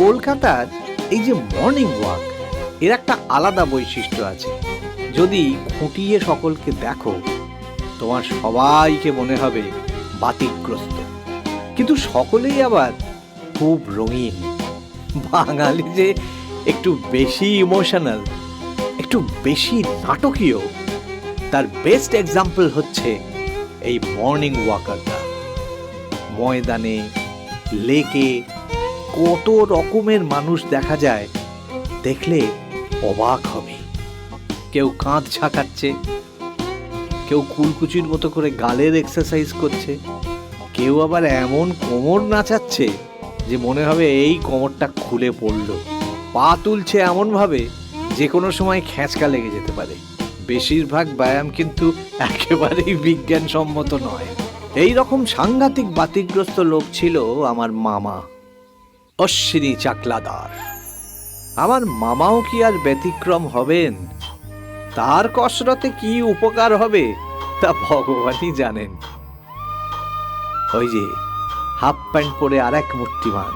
কলকাতার এই যে মর্নিং ওয়াক, এর একটা আলাদা বৈশিষ্ট্য আছে। যদি খুঁটিয়ে সকলকে দেখো, তোমার সবাইকে মনে হবে বাতিকগ্রস্ত, কিন্তু সকলেই আবার খুব রঙিন। বাঙালি যে একটু বেশি ইমোশনাল, একটু বেশি নাটকীয়, তার বেস্ট এক্সাম্পল হচ্ছে এই মর্নিং ওয়াকারটা। ময়দানে, লেকে কত রকমের মানুষ দেখা যায়, দেখলে অবাক হবে। কেউ কাঁধ ঝাঁকাচ্ছে, কেউ কুলকুচির মতো করে গালের এক্সারসাইজ করছে, কেউ আবার এমন কোমর নাচাচ্ছে যে মনে হবে এই কোমরটা খুলে পড়লো। পা তুলছে এমন ভাবে যে কোনো সময় খেঁচকা লেগে যেতে পারে। বেশিরভাগ ব্যায়াম কিন্তু একেবারেই বিজ্ঞানসম্মত নয়। এই রকম সাংঘাতিক বাতিকগ্রস্ত লোক ছিল আমার মামা অশ্বিনী চাকলাদার। আমার মামাও কি আর ব্যতিক্রম হবেন? তার কসরতে কি উপকার হবে তা ভগবানই জানেন। ওই যে হাফ প্যান্ট পরে আর এক মূর্তিমান,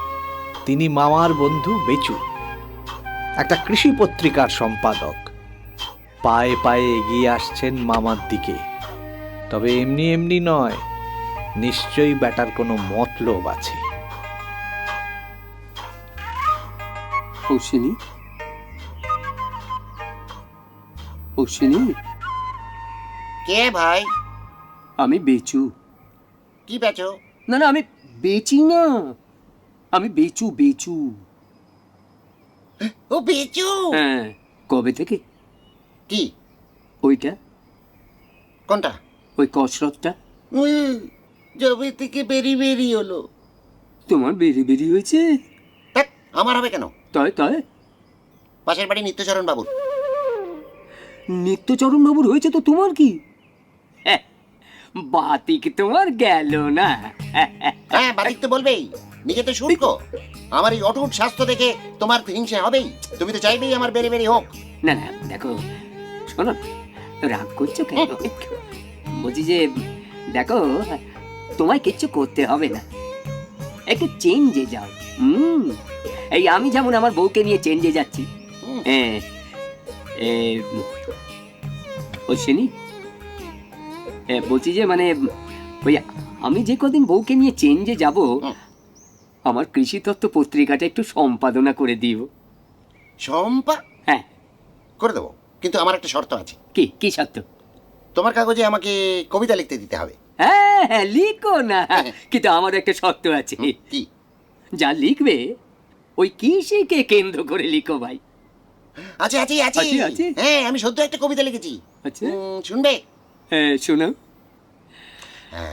তিনি মামার বন্ধু বেচু, একটা কৃষি পত্রিকার সম্পাদক। পায়ে পায়ে এগিয়ে আসছেন মামার দিকে, তবে এমনি এমনি নয়, নিশ্চয়ই ব্যাটার কোনো মতলব আছে। অশ্বিনী, অশ্বিনী, কে ভাই? আমি বেচু। কি বেচো? না না, আমি বেচি না, আমি বেচু বেচু। ও বেচু? হ্যাঁ। কবে থেকে? কি? ওইটা, কোনটা? ওই কসরতটা। জবে থেকে বেরি হলো। তোমার বেরি বেরি হয়েছে? ধ্যাৎ, আমার হবে কেন? তাই তাই? পাশের বাড়ি নিত্যচরণ বাবুর। নিত্যচরণ বাবুর হয়েছে তো তোমার কি? বাতিক তোমার গেল না। হ্যাঁ, বাদিক তো বলবেই, নিজে তো শুল্ক। আমার এই অটুট স্বাস্থ্য দেখে তোমার হিংসা হবেই। তুমি তো চাইবেই আমার বেরি হোক। না না, দেখো, শোনো, রাগ করছো কেন? বলছি যে দেখো, তোমায় কিচ্ছু করতে হবে না, একটু চেঞ্জে যাও। এই আমি যেমন আমার বউকে নিয়ে চেঞ্জে যাচ্ছি। হ্যাঁ, অশ্বিনী, বলছি যে মানে ওই আমি যে কদিন বউকে নিয়ে চেঞ্জে যাব, আমার কৃষি তত্ত্ব পত্রিকাটা একটু সম্পাদনা করে দিও। হ্যাঁ, করে দেবো, কিন্তু আমার একটা শর্ত আছে। কি কি শর্ত? তোমার কাগজে আমাকে কবিতা লিখতে দিতে হবে। হ্যাঁ হ্যাঁ, লিখো না, কিন্তু আমার একটা শর্ত আছে। কি? যা লিখবে ওই কৃষিকে কেন্দ্র করে লিখো ভাই। আছে আছে আছে আছে, আছে? হ্যাঁ, আমি সদ্য একটা কবিতা লিখেছি। আচ্ছা, শুনবে? হ্যাঁ শোনাও।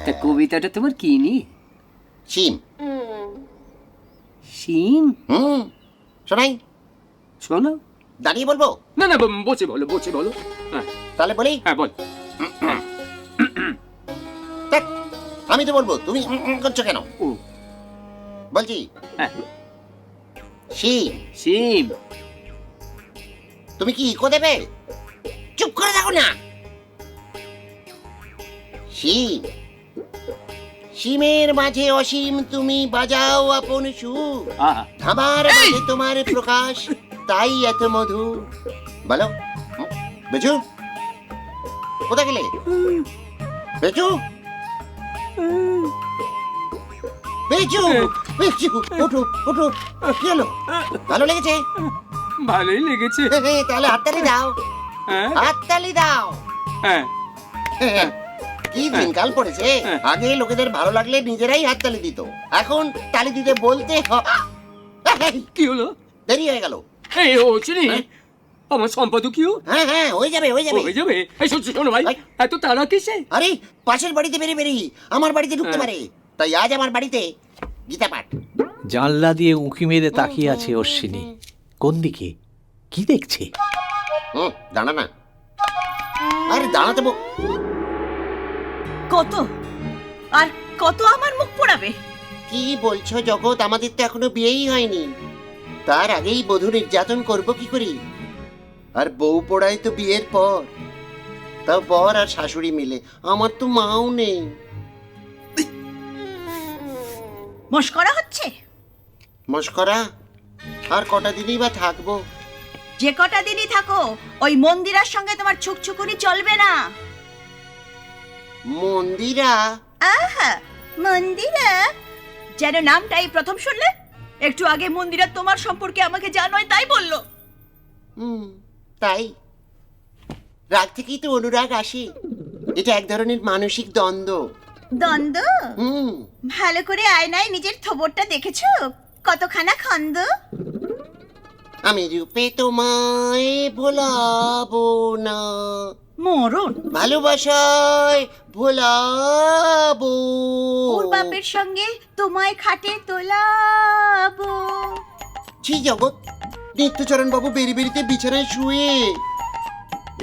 তা কবিতাটা তোমার কি নি? শিম। শিম? শোনাই? শোনাও। দাঁড়িয়ে বলবো? না না, বসে বলো, বসে বলো। হ্যাঁ তাহলে বলি? হ্যাঁ, বল। ধ্যাৎ, আমি তো বলবো, তুমি করছো কেন? ও, বলছি, হ্যাঁ, শিম। শিম। তুমি কি ইকো দেবে? চুপ করে থাকো না। শিম, শিমের মাঝে অসীম তুমি বাজাও আপন সুর। আহা, ধামার মাঝে তোমার প্রকাশ, তাই এত মধু। বলো বেচু, কোথা গেলে? বেচু, বেচু, বেচু, ওঠো ওঠো। কি হলো? ভালো লেগেছে? ভালোই লেগেছে। তাহলে হাততালি দাও, হ্যাঁ হাততালি দাও। হ্যাঁ, কি দিনকাল পড়েছে। আগে লোকেদের ভালো লাগলে নিজেরাই হাততালি দিত, এখন তালি দিতে বলতে কি হলো? দেরি হয়ে গেল। এই ও চিনি, আমার সম্পাদকীয়। হ্যাঁ হ্যাঁ, হয়ে যাবে হয়ে যাবে হয়ে যাবে। এই শোনো ভাই, এত তাড়া কিসে? আরে, পাশের বাড়িতে বেরি আমার বাড়িতে ঢুকতে পারে, তাই আজ আমার বাড়িতে গীতা পাঠ। জানলা দিয়ে উঁকি মেরে তাকিয়ে আছে অশ্বিনী। কোন দিকে? কি দেখছে? দাঁড়া না। আরে দাঁড়াতে কত আর কত আমার মুখ পোড়াবে? কি বলছো জগৎ? আমাদের তো এখনো বিয়েই হয়নি, তার আগেই বধূ নির্যাতন করব কি করি? আর বউ পড়াই তো বিয়ের পর, তাও বর আর শাশুড়ি মিলে। আমার তো মাও নেই। মস্করা হচ্ছে? মস্করা? আর কটা দিনই বা থাকবো। যে কটা দিনই থাকো ওই মন্দিরার সঙ্গে তোমার ছুকছুকুনি চলবে না। মন্দিরা? আহা, মন্দিরা যেন নামটাই প্রথম শুনলে। একটু আগে মন্দিরা তোমার সম্পর্কে আমাকে যা নয় তাই বললো। তাই? রাগ থেকেই তো অনুরাগ আসে। এটা এক ধরনের মানসিক দ্বন্দ্ব। দ্বন্দ্ব? হুম। ভালো করে আয়নায় নিজের থোবরটা দেখেছো? কতখানা খন্দ। আমি রূপে তোমায় ভোলাবো না, মরণ। ভালোবাসায় ভোলাবো। ওর বাপের সঙ্গে তোমায় খাটে তোলাবো। ছি জগৎ, নিত্যচরণ বাবু বেরি বেরিতে বিছানায় শুয়ে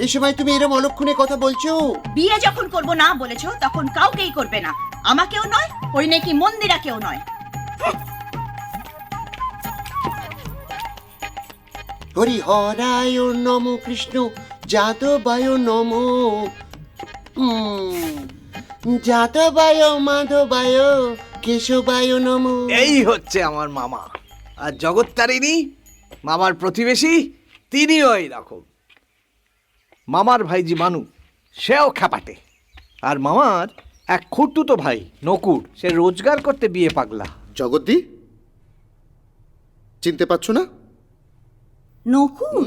এই সময় তুমি এরম অলক্ষণে কথা বলছো? বিয়ে যখন করব না বলেছো তখন কাউকেই করবে না, আমাকেও নয়, ওই নাকি মন্দিরাকেও নয়। হরি হরায় নম কৃষ্ণ যাদবায় নম, যাদবায় মাধবায় কেশবায় নম। এই হচ্ছে আমার মামা। আর জগত্তারিণী মামার প্রতিবেশী, তিনিও এইরকম। মামার ভাইজি মানু, সেও খ্যাপাটে। আর মামার এক খুঁড়তুতো ভাই নকুর, সে রোজগার করতে বিয়ে পাগলা। জগদ্দি, চিনতে পারছো না? নকুর?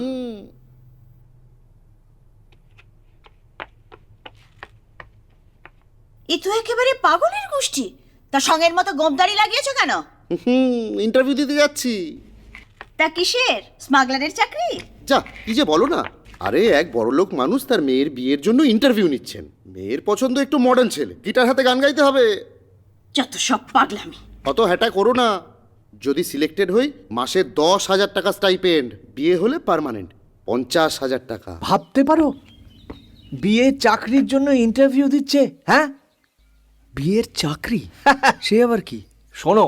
এ তো একেবারে পাগলের গোষ্ঠী। তা সঙ্গের মতো গোমদারি লাগিয়েছো কেন? ইন্টারভিউ দিতে যাচ্ছি। তা কিসের? স্মাগলারের চাকরি? যা, কি যে বলো না। আরে এক বড়লোক মানুষ তার মেয়ের বিয়ের জন্য ইন্টারভিউ নিচ্ছেন। মেয়ের পছন্দ একটু মডার্ন ছেলে, গিটার হাতে গান গাইতে হবে। যত সব পাগলামি। অত হ্যাটা করো না। যদি সিলেক্টেড হই মাসে 10,000 টাকা স্টাইপেন্ড, বিয়ে হলে পার্মানেন্ট 50,000 টাকা। ভাবতে পারো, বিয়ের চাকরির জন্য ইন্টারভিউ দিচ্ছে। হ্যাঁ, বিয়ের চাকরি? সে আবার কি? শোনো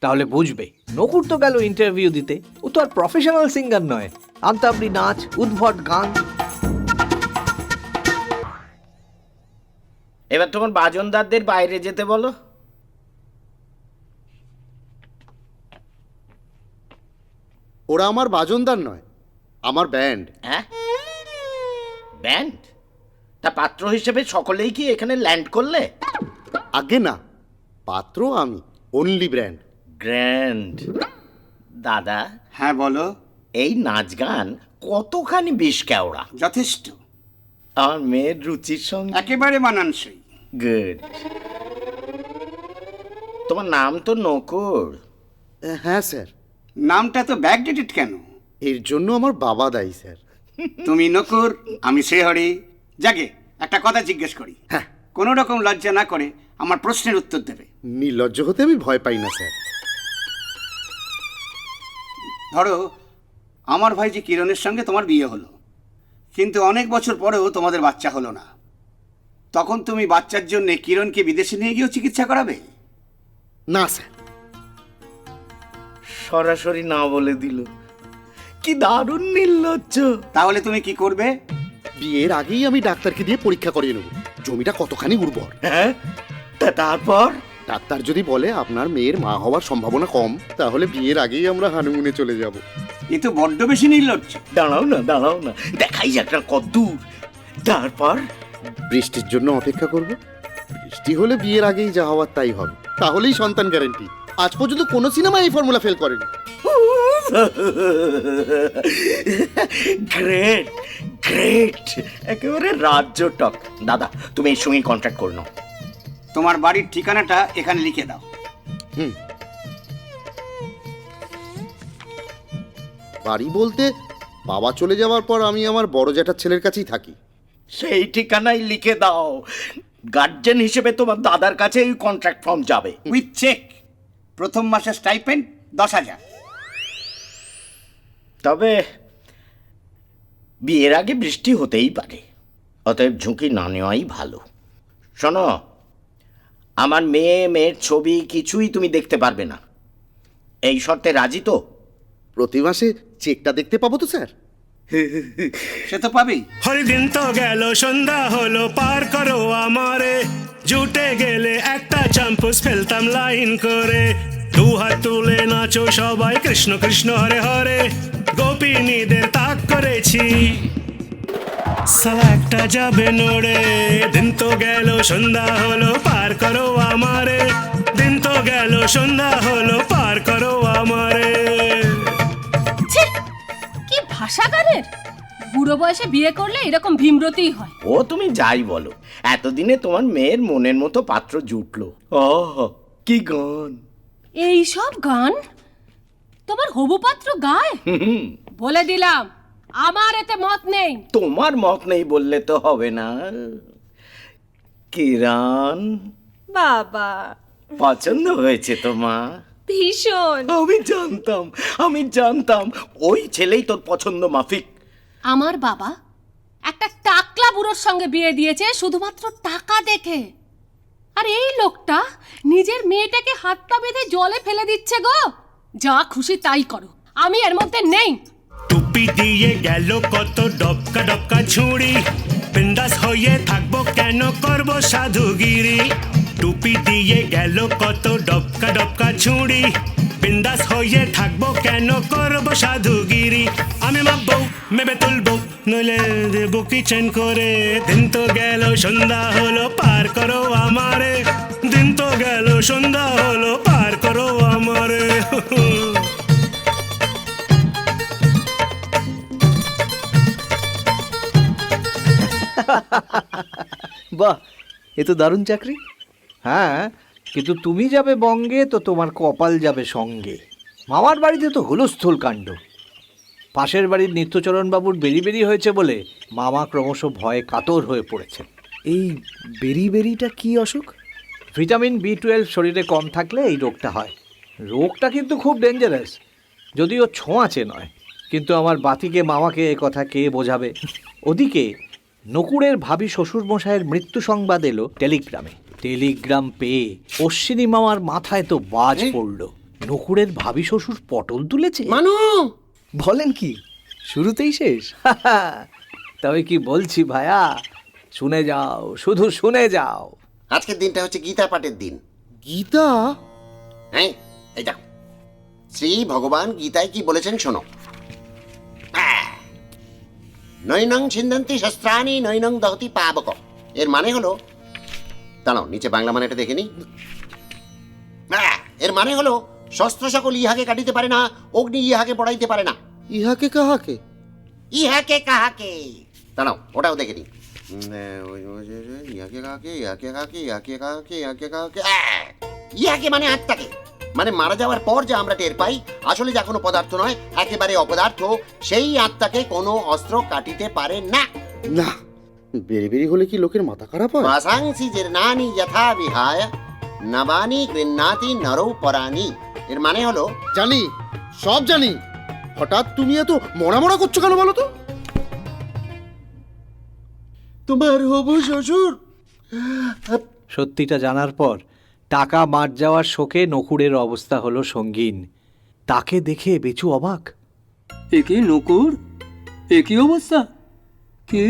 তাহলে বুঝবে। নকুর তো গেল ইন্টারভিউ দিতে, ও তো আর প্রফেশনাল সিঙ্গার নয়। আন্তাবড়ি নাচ, উদ্ভট গান। এবার তোমার বাজনদারদের বাইরে যেতে বলো। ওরা আমার বাজনদার নয়, আমার ব্যান্ড। হ্যাঁ, ব্যান্ড? তা পাত্র হিসেবে সকলেই কি এখানে ল্যান্ড করলে? আগে না, পাত্র আমি, অনলি ব্র্যান্ড। গ্র্যান্ড। দাদা, হ্যাঁ বলো। এই নাচ গান কতখানি বিষ কেওড়া। যথেষ্ট, আমার মেয়ের রুচির সঙ্গে একেবারে মানানসই। গুড। তোমার নাম তো নকুর। হ্যাঁ স্যার। নামটা তো ব্যাকডেটেড কেন? এর জন্য আমার বাবা দায়ী স্যার। তুমি নকুর, আমি শ্রীহরি। যাকে একটা কথা জিজ্ঞেস করি, হ্যাঁ। কোনো রকম লজ্জা না করে আমার প্রশ্নের উত্তর দেবে। নির্লজ্জ হতে আমি ভয় পাই না স্যার। ধরো আমার ভাইজি কিরণের সঙ্গে তোমার বিয়ে হলো, কিন্তু অনেক বছর পরেও তোমাদের বাচ্চা হলো না। তখন তুমি বাচ্চার জন্য কিরণকে বিদেশে নিয়ে গিয়েও চিকিৎসা করাবে? না স্যার। সরাসরি না বলে দিল, কি দারুণ নির্লজ্জ। তাহলে তুমি কি করবে? বিয়ের আগেই আমি ডাক্তারকে দিয়ে পরীক্ষা করিয়ে নেব জমিটা কতখানি উর্বর। হ্যাঁ, তা তারপর? ডাক্তার যদি বলে আপনার মেয়ের মা হওয়ার সম্ভাবনা কম, তাহলে বিয়ের আগেই আমরা হানিমুনে চলে যাব। এ তো বড্ড বেশি নির্লজ্জ। দাঁড়াও না, দেখাই যাক না কদ্দূর। তারপর? বৃষ্টির জন্য অপেক্ষা করব। বৃষ্টি হলে বিয়ের আগেই যা হওয়ার তাই হবে, তাহলেই সন্তান গ্যারান্টি। আজ পর্যন্ত কোনো সিনেমা এই ফর্মুলা ফেল করেনি। গ্রেট গ্রেট, একেবারে রাজ্য টক। দাদা, তুমি এর সঙ্গে কন্ট্যাক্ট করে নাও। তোমার বাড়ির ঠিকানাটা এখানে লিখে দাও। বাড়ি বলতে বাবা চলে যাওয়ার পর আমি আমার বড় জ্যাঠার ছেলের কাছেই থাকি। সেই ঠিকানায় লিখে দাও। গার্জেন হিসেবে তোমার দাদার কাছে এই কন্ট্রাক্ট ফর্ম যাবে। With cheque. প্রথম মাসের স্টাইপেন্ড 10,000। তবে বিয়ের আগে বৃষ্টি হতেই পারে, অতএব ঝুঁকি না নেওয়াই ভালো। শোনো, আমার মেয়ের ছবি কিছুই তুমি দেখতে পারবে না। এই শর্তে রাজি তো? প্রতি মাসে চেকটা দেখতে পাবো তো স্যার? সে তো পাবেই। হরিদিন তো গেল, সন্ধ্যা হলো, পার করো আমারে। জুটে গেলে একটা চাম্পুস ফেলতাম লাইন করে। দুহাত তুলে নাচো সবাই কৃষ্ণ কৃষ্ণ হরে হরে গোপিনীদের তাক করেছি সালা একটা যাবে নড়ে দিন তো গেল সন্ধ্যা হলো পার করো আমারে দিন তো গেল সন্ধ্যা হলো পার করো আমারে ছি! কি ভাষাগারের বুড়ো বয়সে বিয়ে করলে এরকম ভীমরতিই হয়। ও তুমি যাই বলো, এতদিনে তোমার মেয়ের মনের মতো পাত্র জুটলো। ও কি গান! এই সব গান তোমার হবু পাত্র গায়? বলে দিলাম আমার এতে মত নেই। তোমার মত নেই বললে তো হবে না। কিরণ, বাবা পছন্দ হয়েছে তোমার? ভীষণ। আমি জানতাম ওই ছেলেই তোর পছন্দ মাফিক। আমার বাবা একটা টাকলা বুড়োর সঙ্গে বিয়ে দিয়েছে শুধুমাত্র টাকা দেখে, আর এই লোকটা নিজের মেয়েটাকে হাত পা বেঁধে জলে ফেলে দিচ্ছে গো। যা খুশি তাই করো, আমি এর মধ্যে নেই। টুপি দিয়ে গেল কত ডবকা ডবকা ছুঁড়ি বিন্দাস হয়ে থাকবো কেন করব সাধুগিরি টুপি দিয়ে গেল কত ডবকা ডবকা ছুঁড়ি বিন্দাস হয়ে থাকবো কেন করব সাধুগিরি আমি মাপবো মেবে তুলবো নইলে দেবো কিচেন করে দিন তো গেল সন্ধ্যা হলো পার করো আমারে দিন তো গেল সন্ধ্যা হলো পার করো আমারে বাহ, এ তো দারুণ চাকরি। হ্যাঁ, কিন্তু তুমি যাবে বঙ্গে তো তোমার কপাল যাবে সঙ্গে। মামার বাড়িতে তো হুলস্থুল কাণ্ড। পাশের বাড়ির নিত্যচরণ বাবুর বেরি হয়েছে বলে মামা ক্রমশ ভয়ে কাতর হয়ে পড়েছেন। এই বেরিটা কি অসুখ? ভিটামিন B12 শরীরে কম থাকলে এই রোগটা হয়। রোগটা কিন্তু খুব ডেঞ্জারাস, যদিও ছোঁয়াচে নয়। কিন্তু আমার বাতিকে মামাকে এ কথা কে বোঝাবে? ওদিকে নকুড়ের ভাবি শ্বশুরমশাইয়ের মৃত্যু সংবাদ এলো টেলিগ্রামে। টেলিগ্রাম পেয়ে অশ্বিনী মামার মাথায় তো বাজ পড়ল। নকুড়ের ভাবি শ্বশুর পটল তুলেছে। মানু, বলেন কি, শুরুতেই শেষ? তবে কি বলছি ভায়া, শুনে যাও, শুধু শুনে যাও। আজকের দিনটা হচ্ছে গীতা পাঠের দিন। গীতা? হ্যাঁ, এই যাও, শ্রী ভগবান গীতায় কি বলেছেন শোনো। নৈনং ছিন্দন্তি শস্ত্রাণি নৈনং দহতি পাবক। এর মানে হলো, দাঁড়াও নিচে বাংলা মানেটা দেখে নি। এর মানে হলো শস্ত্র সকল ইহাকে কাটিতে পারে না, অগ্নি ইহাকে পড়াইতে পারে না। ইহাকে কাহাকে? ইহাকে কাহাকে, দাঁড়াও ওটাও দেখে নি। ইহাকে কাহাকে, ইহাকে কাহাকে, ইহাকে কাহাকে, ইহাকে কাহাকে। ইহাকে মানে আত্মাকে, মানে মারা যাওয়ার পর যা আমরা টের পাই, আসলে যা কোনো পদার্থ নয়, একেবারে অপদার্থ, সেই আত্মাকে কোনো অস্ত্র কাটিতে পারে না। না, বেরি হলে কি লোকের মাথা খারাপ হয়? বাসাংসি জীর্ণানি যথা বিহায় নবানি গৃহ্ণাতি নরৌ পরানি। এর মানে হলো, জানি, সব জানি। হঠাৎ তুমি এত মরা করছো কেন বলো তো? তোমার হবু শ্বশুর। সত্যিটা জানার পর টাকা মার যাওয়ার শোকে নকুড়ের অবস্থা হলো সঙ্গীন। তাকে দেখে বেচু অবাক। এ কি নকুর, এ কি অবস্থা? কে?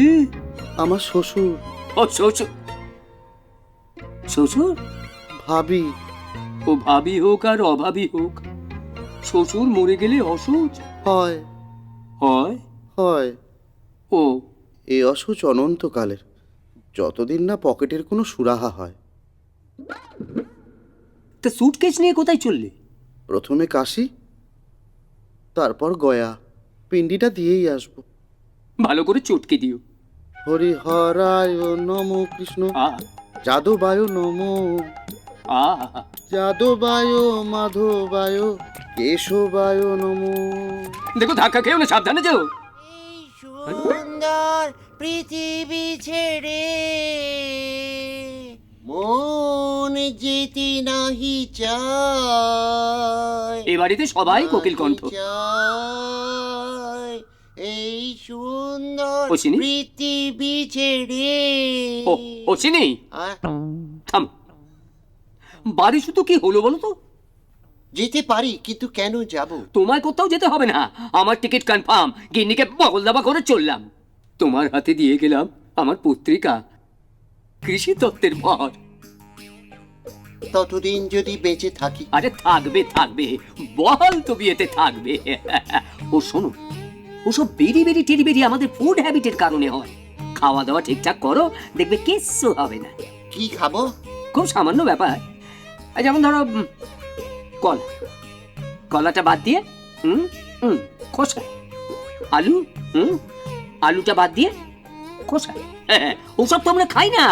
আমার শ্বশুর। ও শ্বশুর? শ্বশুর? ভাবি। ও ভাবি হোক আর অভাবী হোক, শ্বশুর মরে গেলে অসুচ হয়। হয়। হয়। ও এই অসুচ অনন্তকালের, যতদিন না পকেটের কোনো সুরাহা হয়। তা সুটকেস নিয়ে কোথায় চললে? প্রথমে কাশি, তারপর গয়া। পিন্ডিটা দিয়েই আসবো। ভালো করে চটকে দিও। হরিহরায় নম কৃষ্ণ, যাদবায় নম, যাদবায় মাধবায় কেশবায় নম। দেখো ধাক্কা খেয়েও না, সাবধানে যাও। সুন্দর পৃথিবী ছেড়ে মন যেতে নাহি চায়। এ বাড়িতে সবাই কোকিল কণ্ঠ। চায় এই সুন্দর ও চিনি? পৃথিবী ছেড়ে। ও চিনি, থাম। বাড়ি শুধু কি হলো বলো তো? যেতে পারি, কিন্তু কেন যাব? তোমায় কোথাও যেতে হবে না, আমার টিকিট কনফার্ম। গিন্নিকে বগল দাবা করে চললাম। তোমার হাতে দিয়ে গেলাম আমার পত্রিকা, কৃষি তত্ত্বের ভর। ততদিন যদি বেঁচে থাকি। আরে থাকবে থাকবে, বল তো বিয়েতে থাকবে। ও শোনো, ওসব বেরি বেরি টেরি বেরি আমাদের ফুড হ্যাবিটের কারণে হয়। খাওয়া দাওয়া ঠিকঠাক করো, দেখবে কিচ্ছু হবে না। কি খাবো? খুব সামান্য ব্যাপার, যেমন ধরো কলা, কলাটা বাদ দিয়ে খোসা, আলু, আলুটা বাদ দিয়ে খোসা। ওসব তো আমরা খাই না,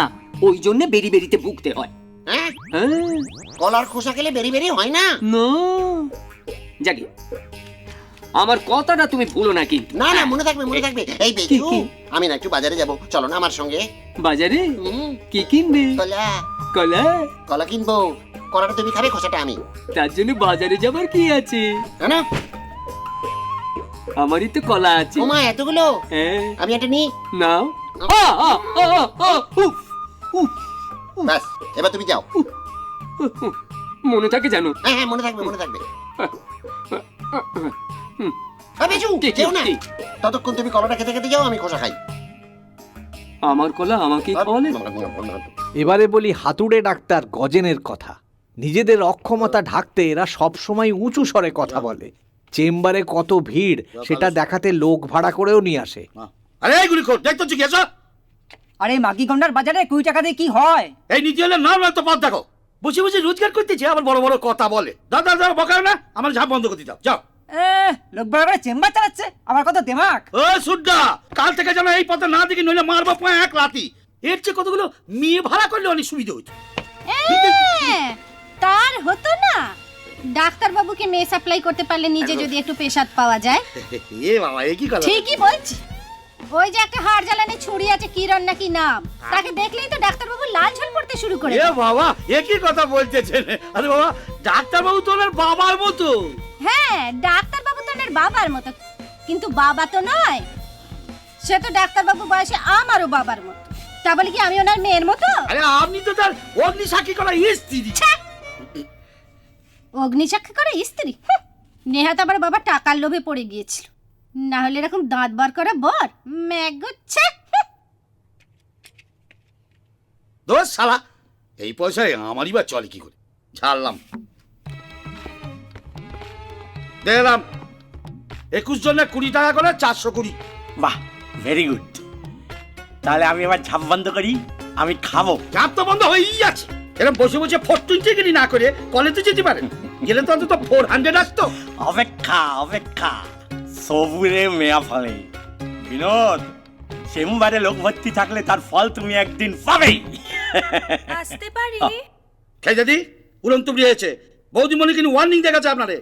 ওই জন্য বেরি বেরিতে ভুগতে হয়। হ্যাঁ, কলার খোসা খেলে বেরি বেরি হয় না? না জানি, আমার কথাটা তুমি ভুলো না কিন্তু। না না, মনে থাকবে মনে থাকবে। এই বেজু, কি? আমি না একটু বাজারে যাব, চলো না আমার সঙ্গে। বাজারে হুম, কি কিনবে? কলা, কলা? কলা কিনবো। কলাটা তুমি খাবে, খোসাটা আমি। তার জন্য বাজারে যাবার কি আছে? না, আমারই তো কলা আছে। ওমা এতগুলো, হ্যাঁ, আমি একটা নিই। নাও। উফ, উফ, ব্যাস, এবার তুমি যাও। মনে থাকে জানো? হ্যাঁ হ্যাঁ, মনে থাকবে মনে থাকবে। বেজু, কি, যেও না। কি? ততক্ষণ তুমি কলাটা খেতে খেতে যাও, আমি খোসা খাই। আমার কলা আমাকে খাওয়ালে? এবারে বলি হাতুড়ে ডাক্তার গজেনের কথা। নিজেদের অক্ষমতা ঢাকতে এরা সবসময় উঁচু স্বরে কথা বলে। চেম্বারে কত ভিড় সেটা দেখাতে লোক ভাড়া করেও নিয়ে আসে। আরে এইগুলি খোর, দেখতো জিজ্ঞাসা। আরে মাগি গন্ডার বাজারে 20 টাকা দিয়ে কি হয়? এই নীতি হলে নাম তো পথ দেখো, বসে বসে রোজগার করতেছে, আবার বড় বড় কথা বলে। দাদা দাদা বকাও না, আমার ঝাপ বন্ধ করে দাও, যাও। লোক বড় করে চেম্বার চালাচ্ছে, আমার কত দেমাক। ও সুড্ডা, কাল থেকে যেন এই পথে না দেখি, নইলে মারবো পায় এক রাতি। এর চেয়ে কতগুলো মেয়ে ভাড়া করলে অনেক সুবিধা হইতো। তার হতো না, ডাক্তার বাবুকে মেয়ে সাপ্লাই করতে পারলে নিজে যদি একটু পেশাদ পাওয়া যায়। এ বাবা, এ কি কথা? ঠিকই বলছি। ওই যে একটা হাড় জ্বালানি ছুরি আছে, কিরণ নাকি নাম, তাকে দেখলেই তো ডাক্তার বাবু লাল ঝোল পড়তে শুরু করে। এ বাবা, এ কি কথা বলতেছেন? আরে বাবা, ডাক্তার বাবু তো ওনার বাবার মতো। হ্যাঁ, ডাক্তার বাবু তো ওনার বাবার মতো, কিন্তু বাবা তো নয়। সে তো ডাক্তার বাবু বয়সে আমারও বাবার মতো। তা বলে কি আমি ওনার মেয়ের মতো? আরে আপনি তো তার অগ্নি সাক্ষী করা স্ত্রী। অগ্নিসাক্ষী করে স্ত্রী? নেহাত আবার বাবা টাকার লোভে পড়ে গিয়েছিল, না হলে এরকম দাঁত বার করা বর ম্যাগুচ্ছে। দোষ শালা, এই পয়সায় আমারই বা চলে কি করে? ছাড়লাম, দেখলাম 21 জনের 20 টাকা করে 420। বাহ, ভেরি গুড। তাহলে আমি এবার ঝাপ বন্ধ করি, আমি খাবো। চাপ তো বন্ধ হয়েই আছে। এরকম বসে বসে 420 না করে কলেজে যেতে পারেন, গেলে তো অন্তত 400 আসতো। অপেক্ষা অপেক্ষা, সবুরে মেয়া ফলে। বিনোদ, চেম্বারে লোক ভর্তি থাকলে তার ফল তুমি একদিন পাবেই। আসতে পারি? খেয়ে দিদি, উড়ন্ত হয়েছে। বৌদিমণি কিন্তু ওয়ার্নিং দেখাচ্ছে আপনারে।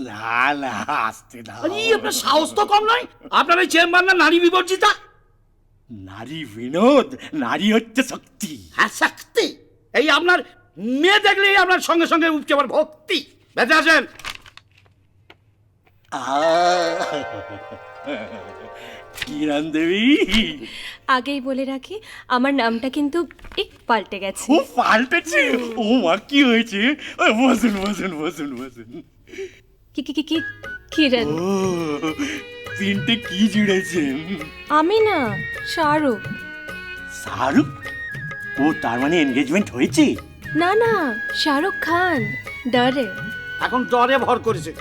না না, আসতে দাও। আরে আপনার সাহস তো কম নয়। আপনার এই চেম্বার না নারী বিবর্জিতা? নারী বিনোদ, নারী হচ্ছে শক্তি। হ্যাঁ, শক্তি। এই আপনার মেয়ে দেখলেই আপনার সঙ্গে সঙ্গে উপচে আবার ভক্তি। বেঁচে আসেন। কিরণ দেবী, আগেই বলে রাখি, আমার নামটা কিন্তু একটু পাল্টে গেছে। ও পাল্টেছে? ও মা, কি হয়েছে? ওই বসুন বসুন বসুন বসুন। কি কি কি কি কিরণ? ও, পিনটে কি জুড়েছেন? আমি না, শাহরুখ। শাহরুখ? ও, তার মানে এনগেজমেন্ট হয়েছে? না না, শাহরুখ খান, ডরে। এখন ডরে ভর করেছে।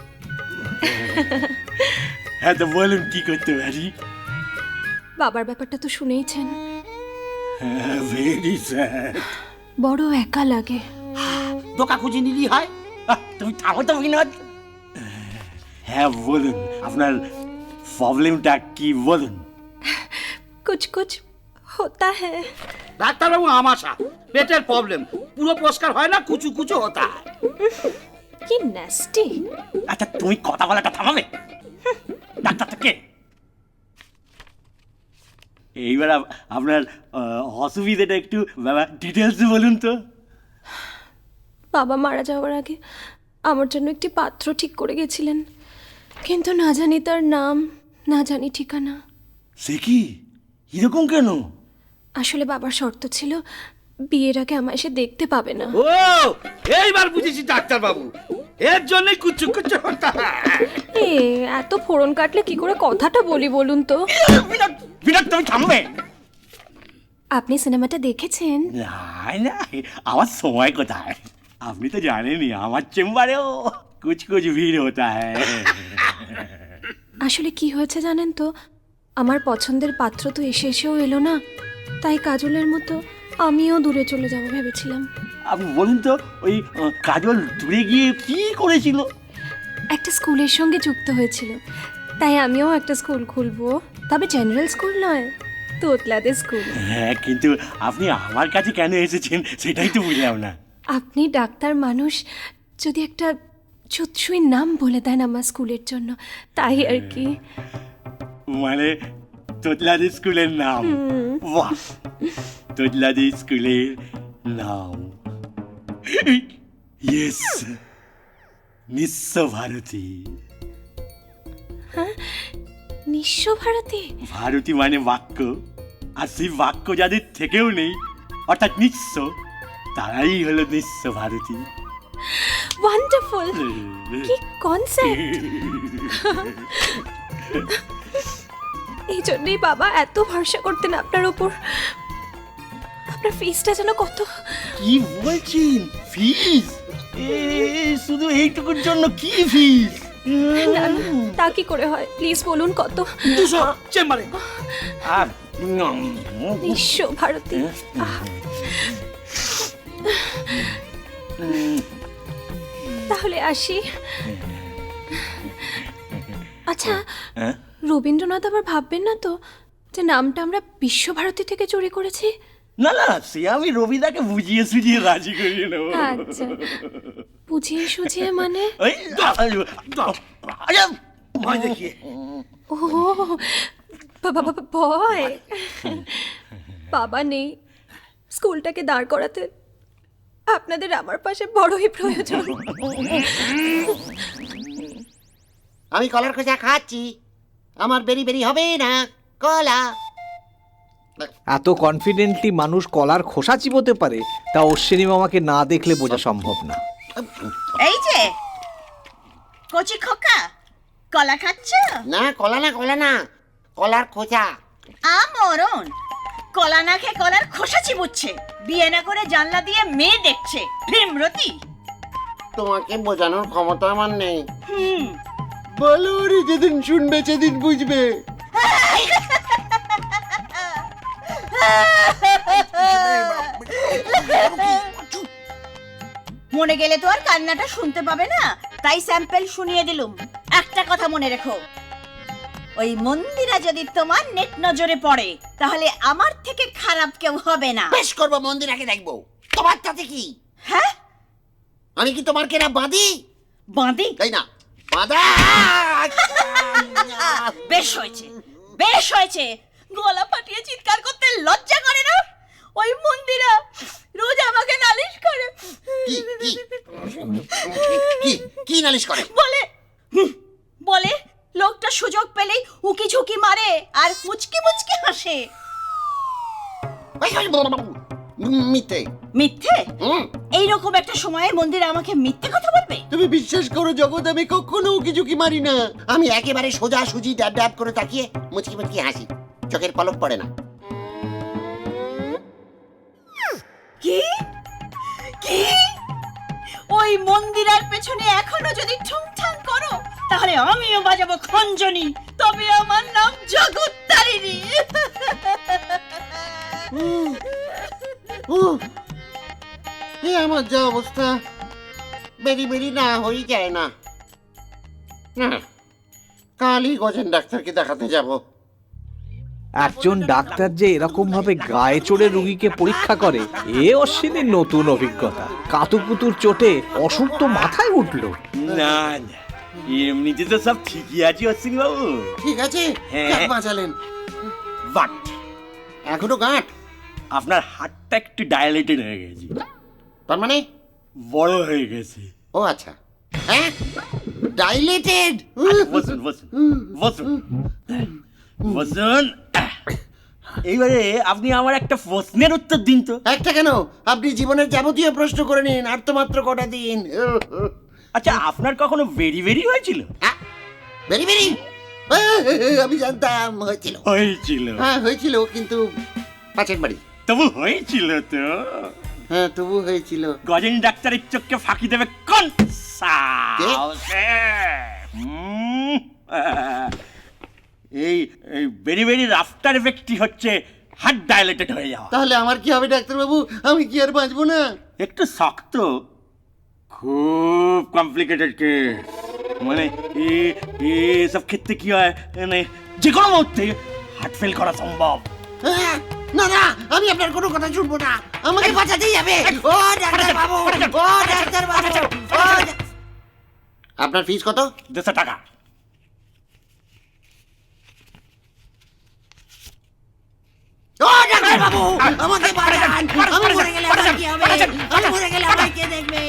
হ্যাঁ, তো বলুন কি করতে পারি? বাবার ব্যাপারটা তো শুনেইছেন, হ্যাঁ, ভেরি স্যাড। বড় একা লাগে। দোকা খুঁজে নিলি হয়। তুমি থামো তো বিনোদ। হ্যাঁ বলুন, আপনার প্রবলেমটা কি বলুন। कुछ कुछ होता है। ডাক্তারবাবু আমাশা, পেটের প্রবলেম। পুরো পরিষ্কার হয় না, কুচু কুচু হতা। কি নাস্টি। আচ্ছা, তুমি কথা বলাটা থামাবে? ডাক্তারটা কে? এইবার আপনার অসুবিধাটা একটু বাবা ডিটেলস বলুন তো। বাবা মারা যাওয়ার আগে আমার জন্য একটি পাত্র ঠিক করে গেছিলেন, কিন্তু না জানি তার নাম, না জানি ঠিকানা। সে কি, এরকম কেন? আসলে বাবার শর্ত ছিল বিয়ের আগে আমায় এসে দেখতে পাবে না। ও, এইবার বুঝেছি ডাক্তারবাবু, এর জন্যই কুচু কুচু হতা। এ এত ফোড়ন কাটলে কি করে কথাটা বলি বলুন তো? বিনোদ, বিনোদ, তুমি থামবে? আপনি সিনেমাটা দেখেছেন? না না, আমার সময় কোথায়। আপনি তো জানেনই আমার চেম্বারেও কুছ কুছ ভিড় হতা হ্যায়। আসলে কি হয়েছে জানেন তো, আমার পছন্দের পাত্র তো এসে এসেও এলো না, তাই কাজলের মতো আমিও দূরে চলে যাব ভেবেছিলাম। আপনি বলুন তো ওই কাজল দূরে গিয়ে কি করেছিল? একটা স্কুলের সঙ্গে যুক্ত হয়েছিল, তাই আমিও একটা স্কুল খুলবো, তবে জেনারেল স্কুল নয়, তোতলাদের স্কুল। হ্যাঁ, কিন্তু আপনি আমার কাছে কেন এসেছেন সেটাই তো বুঝলাম না। আপনি ডাক্তার মানুষ, যদি একটা চুৎসুই নাম বলে দেন আমার স্কুলের জন্য, তাই আর কি। মানে তোতলাদি স্কুলের নাম? বাহ, তোতলাদি স্কুলের নাম ইয়েস, নিঃস্ব ভারতী। নিঃস্ব ভারতী? ভারতী মানে বাক্য, আর সেই বাক্য যাদের থেকেও নেই অর্থাৎ নিঃস্ব, তারাই হলো নিঃস্ব ভারতী। ওয়ান্ডারফুল, কি কনসেপ্ট! এই জন্যই বাবা এত ভরসা করতেন আপনার ওপর। আপনার ফিসটা যেন কত! কি বলছেন? ফিস? শুধু এইটুকুর জন্য কি ফিস? না না, তা কি করে হয়, প্লিজ বলুন কত। চেম্বারে আর নিঃস্ব ভারতী। তাহলে আসি। আচ্ছা, রবীন্দ্রনাথ আবার ভাববেন না তো যে নামটা আমরা বিশ্বভারতী থেকে চুরি করেছি? না না, সে আমি রবিদাকে বুঝিয়ে সুঝিয়ে রাজি করিয়ে নেব। আচ্ছা, বুঝিয়ে সুঝিয়ে মানে? ওই ভয় দেখিয়ে। ও ভয়! বাবা নেই, স্কুলটাকে দাঁড় করাতে আপনাদের আমার পাশে বড়ই প্রয়োজন। আমি কলার খোসা খাচ্ছি, আমার বেরি বেরি হবে না কলা। এত কনফিডেন্টলি মানুষ কলার খোসা চিবোতে পারে, তা অশ্বিনী মামাকে না দেখলে বোঝা সম্ভব না। এই যে কচি খোকা, কলা খাচ্ছ? না কলা না, কলা না, কলার খোসা। আমরণ কলা না খেয়ে কলার খোসা চিবুচ্ছে, বিয়ে না করে জানলা দিয়ে মেয়ে দেখছে। ভীমরতি, তোমাকে বোঝানোর ক্ষমতা আমার নেই। বলো রে, যেদিন শুনবে সেদিন বুঝবে। মনে গেলে তো আর কান্নাটা শুনতে পাবে না, তাই স্যাম্পল শুনিয়ে দিলুম। একটা কথা মনে রেখো, ওই মন্দিরা যদি তোমার নেট নজরে পড়ে, তাহলে আমার থেকে খারাপ কেউ হবে না। বেশ করবো, মন্দিরাকে দেখবো। তোমার তাতে কি? হ্যাঁ, আমি কি তোমার কেনা বাঁধি? বাঁধি? তাই না, বাঁধা। বেশ হয়েছে, বেশ হয়েছে। গলা ফাটিয়ে চিৎকার করতে লজ্জা করে না? ওই মন্দিরা রোজ আমাকে নালিশ করে। কি কি কি কি নালিশ করে? বলে লোকটা সুযোগ পেলেই উকি ঝুঁকি মারে আর মুচকি মুচকি হাসে। মিথ্যে। মিথ্যে? এইরকম একটা সময়ে মন্দির আমাকে মিথ্যে কথা বলবে? তুমি বিশ্বাস করো জগৎ, আমি কখনো উকি ঝুঁকি মারি না। আমি একেবারে সোজা সুজি ড্যাব ড্যাব করে তাকিয়ে মুচকি মুচকি হাসি, চোখের পলক পড়ে না। কি কি? ওই মন্দিরের পেছনে এখনো যদি ঠুংঠাং করো, তাহলে আমিও বাজাবো খঞ্জনি, তবে আমার নাম জগত্তারিণী। আমার যা অবস্থা, বেরি বেরি না হয়ে যায় না। কালই গজেন ডাক্তারকে দেখাতে যাব। একজন ডাক্তার যে এরকম ভাবে গায়ে চড়ে রুগীকে পরীক্ষা করে, এ অশ্বিনীর নতুন অভিজ্ঞতা। কাতুকুতুর চোটে অসুখ তো মাথায় উঠলো। না না, এমনিতে তো সব ঠিকই আছে অশ্বিনী বাবু। ঠিক আছে, হ্যাঁ। বাঁচালেন। বাট এখনো গাঁট? আপনার হাতটা একটু ডায়ালেটেড হয়ে গেছে। তার মানে বড় হয়ে গেছে। ও আচ্ছা, হ্যাঁ, ডাইলেটেড। বসুন বসুন বসুন বসুন। এইবারে আপনি আমার একটা প্রশ্নের উত্তর দিন তো। একটা কেন, আপনি জীবনের যাবতীয় প্রশ্ন করে নিন, আর তো মাত্র কটা দিন। আচ্ছা, আপনার কখনো বেরি বেরি হয়েছিল? বেরি বেরি? আমি জানতাম হয়েছিল। হয়েছিল? হ্যাঁ হয়েছিল, কিন্তু পাঁচের বাড়ি। তবু হয়েছিল তো। হ্যাঁ তবু হয়েছিল। গজেন ডাক্তারের চোখকে ফাঁকি দেবে কোন কে? সাহসে? এই ভেরি ভেরি আফটার এফেক্টই হচ্ছে হার্ট ডাইলেটেড হয়ে যাওয়া। তাহলে আমার কি হবে ডাক্তারবাবু? আমি কি আর বাঁচবো না? একটু শক্ত, খুব কমপ্লিকেটেড কেস। মানে এসব ক্ষেত্রে কি হয়, মানে যে কোনো মুহূর্তে হার্ট ফেল করা সম্ভব। না না, আমি আপনার কোনো কথা শুনবো না, আমাকে বাঁচাতেই হবে। ও ডাক্তার বাবু, ও ডাক্তার বাবু, আপনার ফিস কত? 200 টাকা। ও ডাক্তার বাবু, আমাকে বাঁচান, আমি মরে গেলে আমার কি হবে? আমি মরে গেলে আমাকে কে দেখবে?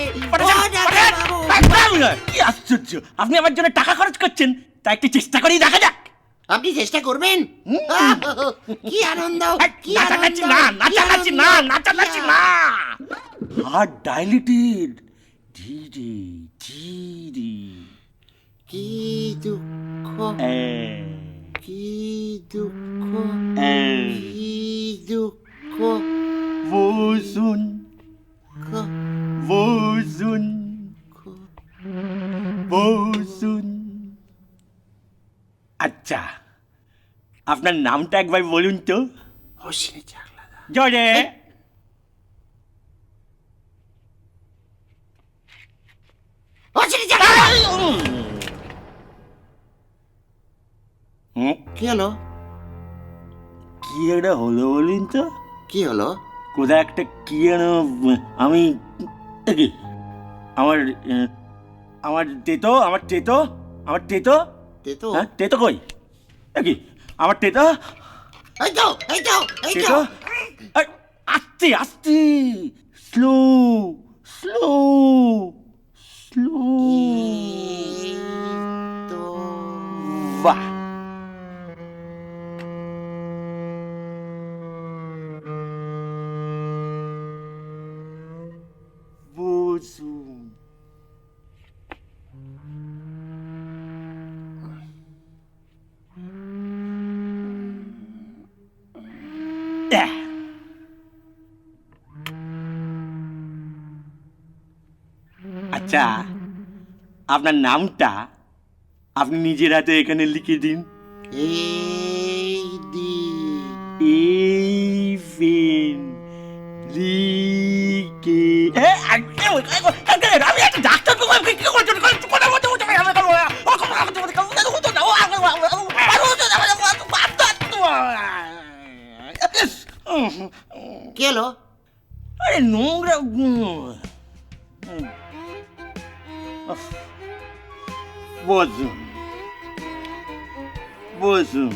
ও ডাক্তার বাবু। কি আশ্চর্য, আপনি আমার জন্য টাকা খরচ করছেন, তা একটু চেষ্টা করেই দেখা যাক। আপনি চেষ্টা করবেন? কি আনন্দ, কি আনন্দ। নাচানাচি না। হার্ট ডাইলেটেড, ধীরে ধীরে। কি দুঃখ, কি দুঃখ, কি দুঃখ। বসুন বসুন বসুন। আচ্ছা, আপনার নামটা একবার বলুন তো। অশ্বিনী চাকলাদা। জোরে। অশ্বিনী চাকলাদা। কি হলো? কি একটা হলো বলুন তো। কি হলো? কোথায় একটা কি যেন আমি কি আমার আমার তেতো আমার তেতো আমার তেতো তেতো? হ্যাঁ তেতো কই? কি আমার তেতো? এই তো, এই তো, এই তো। তেতো আস্তে আস্তে, স্লো স্লো স্লো। তো বাহ, বসুন। আচ্ছা, আপনার নামটা আপনি নিজের হাতে এখানে লিখে দিন। এই দি এই পেন লিখে। আমি একটা ডাক্তার, কি হলো? আরে নোংরা। বসুন বসুন।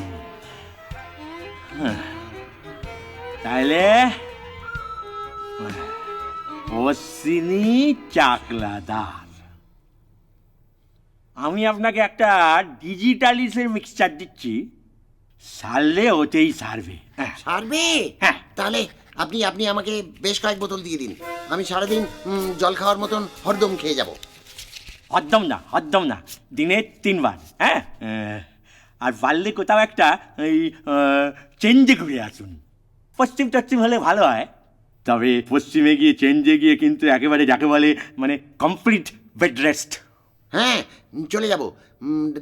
তাহলে অশ্বিনী চাকলাদার, আমি আপনাকে একটা ডিজিটালিসের মিক্সচার দিচ্ছি, সারলে ওতেই সারবে। সারবে? হ্যাঁ। তাহলে আপনি আপনি আমাকে বেশ কয়েক বোতল দিয়ে দিন, আমি সারাদিন জল খাওয়ার মতন হরদম খেয়ে যাব। হদ্দম না, দিনে 3 বার। হ্যাঁ, আর পারলে কোথাও একটা এই চেঞ্জে ঘুরে আসুন। পশ্চিম টশ্চিম হলে ভালো হয়, তবে পশ্চিমে গিয়ে চেঞ্জে গিয়ে কিন্তু একেবারে যাকে বলে মানে কমপ্লিট বেড রেস্ট। হ্যাঁ, চলে যাব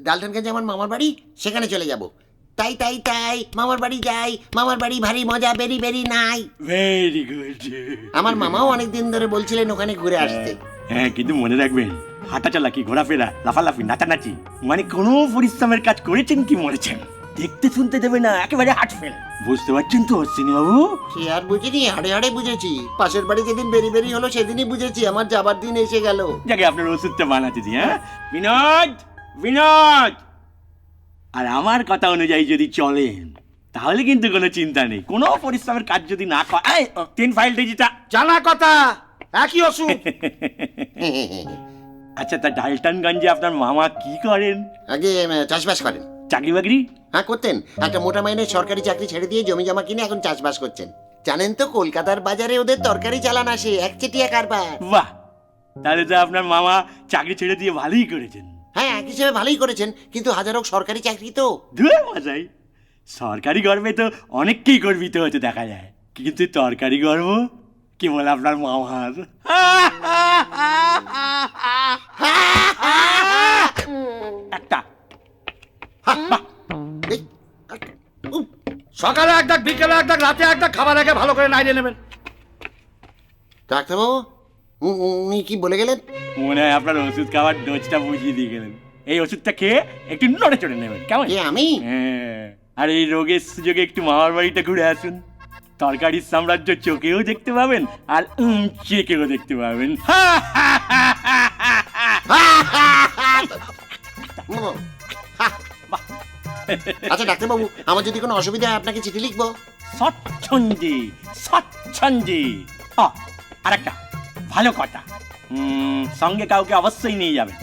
ডালটনগঞ্জে আমার মামার বাড়ি, সেখানে চলে যাব। তাই তাই তাই মামার বাড়ি যাই, মামার বাড়ি ভারী মজা, বেরি বেরি নাই। Very good. আমার মামাও অনেকদিন ধরে বলছিলেন ওখানে ঘুরে আসতে। হ্যাঁ, কিন্তু মনে রাখবেন, হাঁটা চলা কি ঘোরাফেরা, লাফালাফি, নাচানাচি, মানে কোনো পরিশ্রমের কাজ করেছেন কি মরেছেন, দেখতে শুনতে দেবে না, একেবারে হার্ট ফেল। বুঝতে পারছেন তো অশ্বিনী বাবু? সে আর বুঝিনি, হাড়ে হাড়ে বুঝেছি। পাশের বাড়ি যেদিন বেরি বেরি হলো সেদিনই বুঝেছি আমার যাবার দিন এসে গেল। যাকে আপনার ওষুধটা বানাতে দিই। হ্যাঁ বিনোদ, বিনোদ, আর আমার কথা অনুযায়ী যদি চলেন তাহলে কিন্তু কোনো চিন্তা নেই, কোনো পরিশ্রমের কাজ যদি না করেন। 3 ফাইল ডিজিটা জানা কথা, একই ওষুধ। আচ্ছা, তা ডালটনগঞ্জে আপনার মামা কি করেন? আগে চাষবাস করেন। চাকরি বাকরি? হ্যাঁ করতেন, একটা মোটা মাইনের সরকারি চাকরি ছেড়ে দিয়ে জমি জমা কিনে এখন চাষবাস করছেন। জানেন তো কলকাতার বাজারে ওদের তরকারি চালান আসে, একচেটিয়া কারবার। বাহ, তাহলে তো আপনার মামা চাকরি ছেড়ে দিয়ে ভালোই করেছেন। হ্যাঁ, এক হিসেবে ভালোই করেছেন, কিন্তু হাজার হোক সরকারি চাকরি তো। ধুর মশাই, সরকারি গর্বে তো অনেককেই গর্বিত হতে দেখা যায়, কিন্তু তরকারি গর্ব কেবল আপনার মামার। একটা সকালে এক ডাক, বিকেলে এক ডাক, রাতে এক ডাক, খাবার আগে ভালো করে নাইড়ে নেবেন। ডাক্তারবাবু উনি কি বলে গেলেন? মনে হয় আপনার ওষুধ খাওয়ার ডোজটা বুঝিয়ে দিয়ে গেলেন। এই ওষুধটা খেয়ে একটু নড়ে চড়ে নেবেন, কেমন? কে, আমি? হ্যাঁ, আর এই রোগের সুযোগে একটু মামার বাড়িটা ঘুরে আসুন। তরকারির সাম্রাজ্য চোখেও দেখতে পাবেন আর চেকেও দেখতে পাবেন। আচ্ছা ডাক্তারবাবু, আমার যদি কোনো অসুবিধা হয় আপনাকে চিঠি লিখবো? স্বচ্ছন্দে স্বচ্ছন্দে। আর একটা ভালো কথা, সঙ্গে কাউকে অবশ্যই নিয়ে যাবেন।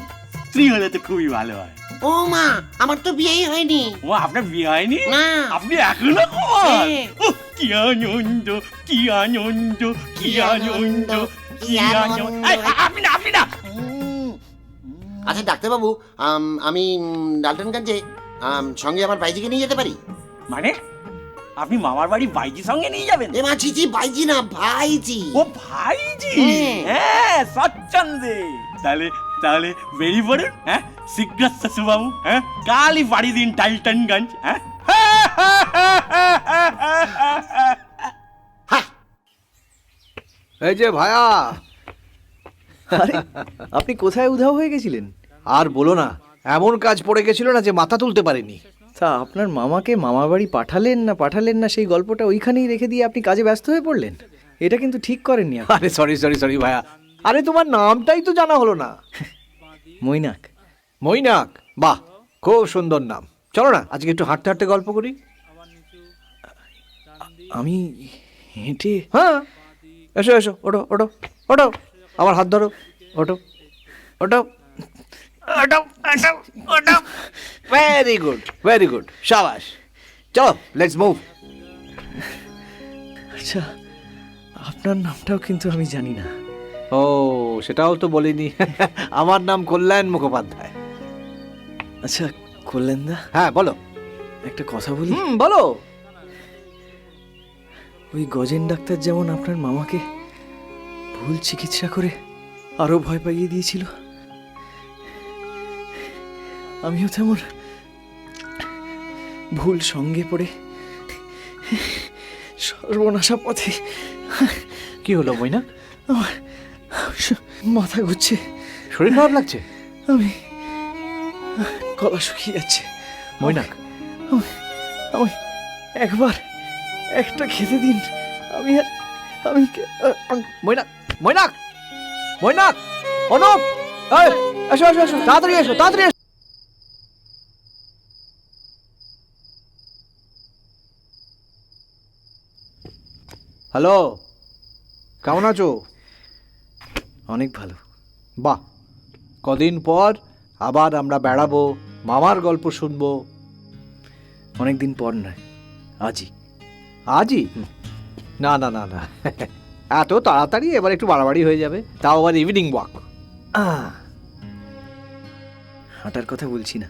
স্ত্রী হলে তো খুবই ভালো হয়। ও মা, আমার তো বিয়েই হয়নি। ও, আপনার বিয়ে হয়নি? না। আপনি এখনো কুমার? হ্যাঁ। উহ, কি আনন্দ, কি আনন্দ, কি আনন্দ, কি আনন্দ। এই, আপনি না। আচ্ছা ডাক্তারবাবু, আমি ডালটনগঞ্জে সঙ্গে আমার বাইজিকে নিয়ে যেতে পারি? মানে আপনি মামার বাড়ি বাইজি সঙ্গে নিয়ে যাবেন? এ মা, ছি, বাইজি না, ভাইজি। ও ভাইজি, হ্যাঁ। হ্যাঁ স্বচ্ছন্দে। তাহলে তাহলে বেরিয়ে পড়ুন। হ্যাঁ, শীঘ্র শ্বশুরবাবু। হ্যাঁ, কালই বাড়ি দিন ডালটনগঞ্জ। হ্যাঁ, এই যে ভায়া, আরে আপনি কোথায় উধাও হয়ে গেছিলেন? আর বলো না, এমন কাজ পড়ে গেছিল না যে মাথা তুলতে পারিনি। তা আপনার মামাকে মামার বাড়ি পাঠালেন না সেই গল্পটা ওইখানেই রেখে দিয়ে আপনি কাজে ব্যস্ত হয়ে পড়লেন। এটা কিন্তু ঠিক করেননি আপনি। আরে সরি ভায়া, আরে তোমার নামটাই তো জানা হলো না। মৈনাক। মৈনাক, বাহ, খুব সুন্দর নাম। চলো না আজকে একটু হাঁটতে হাঁটতে গল্প করি। আমি হেঁটে? হ্যাঁ, এসো এসো, ওঠো ওঠো ওঠো, আমার হাত ধরো, ওঠো ওঠো ওঠো ওঠো ওঠো। ভেরি গুড, শাবাশ। চলো, লেটস মুভ। আচ্ছা, আপনার নামটাও কিন্তু আমি জানি না। ও, সেটাও তো বলিনি। আমার নাম কল্যাণ মুখোপাধ্যায়। আচ্ছা কল্যাণদা, হ্যাঁ বলো। একটা কথা বলি? বলো। ওই গজেন ডাক্তার যেমন আপনার মামাকে ভুল চিকিৎসা করে আরো ভয় পাইয়ে দিয়েছিল, আমিও তেমন ভুল সঙ্গে পড়ে সর্বনাশা পথে। কি হলো মৈনা? আমার মাথা ঘুরছে, শরীর খারাপ লাগছে? আমি গলা শুকিয়ে যাচ্ছে। মৈনাক, আমি একবার একটা খেতে দিন। মৈনাক মৈনাক মৈনাক, অনুপ, এই, এসো এসো এসো, তাড়াতাড়ি এসো, তাড়াতাড়ি এসো। হ্যালো, কেমন আছো? অনেক ভালো। বাহ, কদিন পর আবার আমরা বেড়াবো, মামার গল্প শুনবো। অনেক দিন পর নয়, আজই। আজই? না না না না, এত তাড়াতাড়ি এবার একটু বাড়াবাড়ি হয়ে যাবে, তাও আবার ইভিনিং ওয়াক। হাঁটার কথা বলছি না,